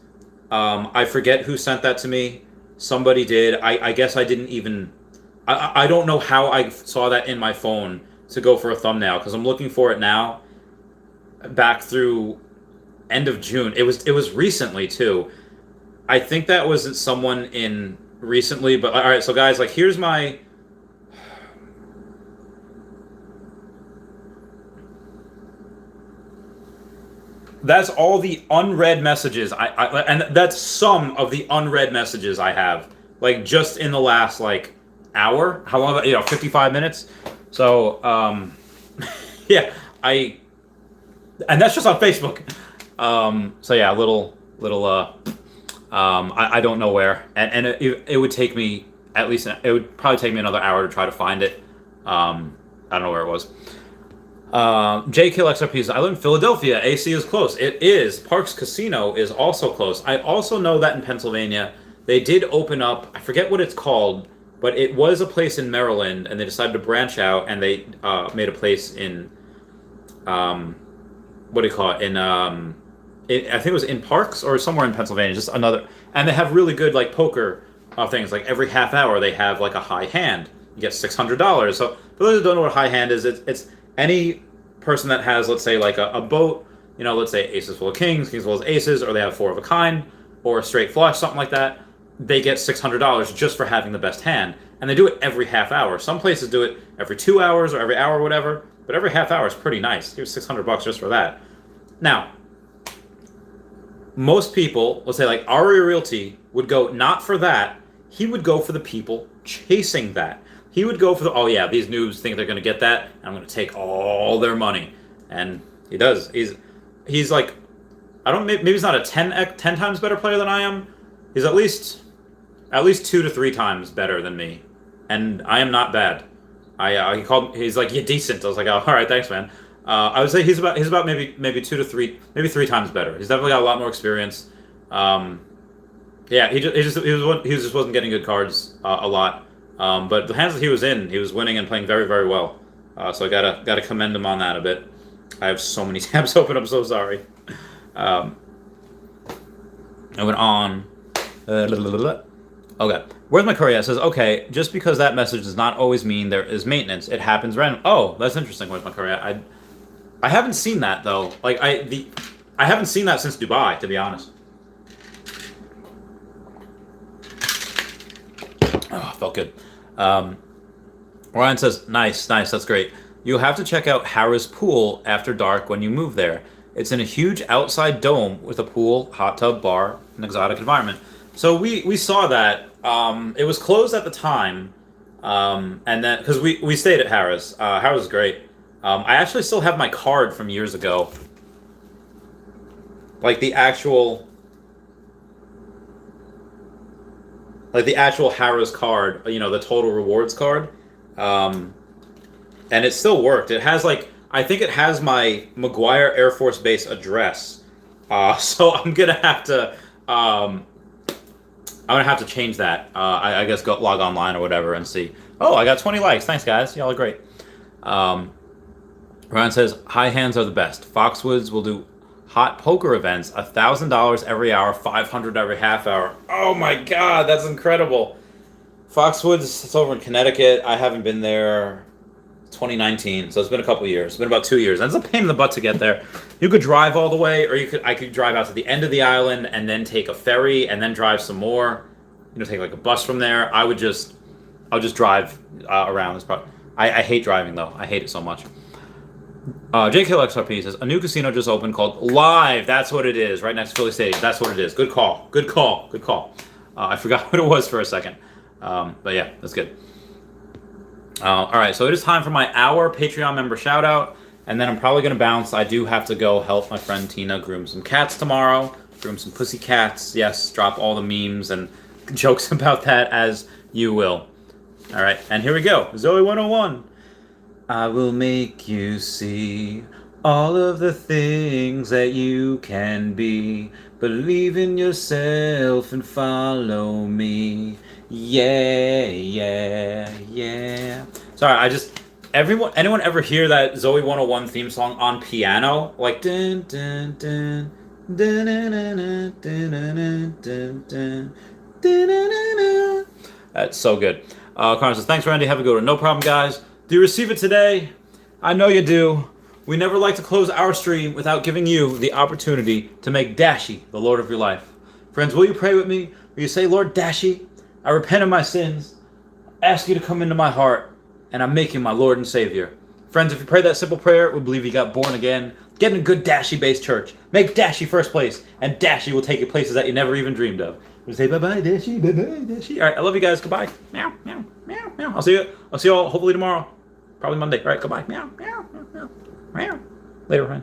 I forget who sent that to me. somebody did. I guess I didn't even. I don't know how I saw that in my phone to go for a thumbnail because I'm looking for it now. Back through end of June. It was recently too. I think that was someone in recently, but all right. So guys, like here's my. That's all the unread messages and that's some of the unread messages I have, like just in the last like hour. How long? 55 minutes. So yeah, and that's just on Facebook. So yeah, little I don't know where, and it would take me at least it would probably take me another hour to try to find it. I don't know where it was. JKLXRP says, I live in Philadelphia. AC is close. It is. Parks Casino is also close. I also know that in Pennsylvania, they did open up, I forget what it's called, but it was a place in Maryland, and they decided to branch out, and they made a place in, what do you call it? I think it was in Parks or somewhere in Pennsylvania, just another. And they have really good, like, poker things. Like, every half hour, they have, like, a high hand. You get $600. So, for those who don't know what high hand is, it's any person that has, let's say, like a boat, let's say aces full of kings, kings full of aces, or they have four of a kind, or a straight flush, something like that, they get $600 just for having the best hand. And they do it every half hour. Some places do it every 2 hours or every hour or whatever, but every half hour is pretty nice. Here's $600 just for that. Now, most people, let's say like Ari Realty, would go not for that, he would go for the people chasing that. He would go for the, oh yeah, these noobs think they're going to get that, and I'm going to take all their money. And he does. He's like, maybe he's not a 10 times better player than I am. He's at least 2 to 3 times better than me. And I am not bad. He's like, you're decent. I was like, oh, all right, thanks, man. I would say he's about maybe 2 to 3, maybe 3 times better. He's definitely got a lot more experience. Yeah, he just wasn't getting good cards a lot. But the hands that he was in, he was winning and playing very, very well. So I gotta commend him on that a bit. I have so many tabs open. I'm so sorry. I went on. Okay. Where's my Korea? It says, okay, just because that message does not always mean there is maintenance. It happens random. Oh, that's interesting. Where's my Korea? I haven't seen that though. Like I haven't seen that since Dubai, to be honest. Oh, felt good. Ryan says, nice, that's great. You'll have to check out Harrah's Pool after dark when you move there. It's in a huge outside dome with a pool, hot tub, bar, an exotic environment. So we saw that. It was closed at the time, and then because we stayed at Harrah's. Harrah's is great. I actually still have my card from years ago. Like the actual Harrah's card, the total rewards card. And it still worked. It has I think it has my McGuire Air Force Base address. So I'm gonna have to change that. I guess go log online or whatever and see. Oh, I got 20 likes. Thanks, guys. Y'all are great. Ryan says, high hands are the best. Foxwoods will do hot poker events, $1,000 every hour, $500 every half hour. Oh my God, that's incredible. Foxwoods, it's over in Connecticut. I haven't been there 2019, so it's been a couple years. It's been about 2 years. And it's a pain in the butt to get there. You could drive all the way, or I could drive out to the end of the island and then take a ferry and then drive some more. Take like a bus from there. I'll just drive around. This part. I hate driving though. I hate it so much. JKLXRP says, a new casino just opened called Live. That's what it is, right next to Philly Stadium. That's what it is. Good call. I forgot what it was for a second. But yeah, that's good. All right, so it is time for my hour Patreon member shout out, and then I'm probably going to bounce. I do have to go help my friend Tina groom some cats tomorrow. Groom some pussy cats. Yes, drop all the memes and jokes about that as you will. All right, and here we go. Zoe 101. I will make you see all of the things that you can be. Believe in yourself and follow me. Yeah. Sorry, anyone ever hear that Zoe 101 theme song on piano? Like dun dun dun dun dun dun dun dun dun dun. That's so good. Carmen says, thanks, Randy. Have a good one. No problem, guys. Do you receive it today? I know you do. We never like to close our stream without giving you the opportunity to make Dashi the Lord of your life. Friends, will you pray with me? Will you say, Lord Dashi, I repent of my sins, ask you to come into my heart, and I make you my Lord and Savior. Friends, if you pray that simple prayer, we believe you got born again. Get in a good Dashi-based church. Make Dashi first place, and Dashi will take you places that you never even dreamed of. We'll say bye-bye, Dashi, bye-bye, Dashi. All right, I love you guys. Goodbye. Meow, meow, meow, meow. I'll see you all hopefully tomorrow. Probably Monday. All right, goodbye. Meow, meow, meow, meow. Meow. Later, friend.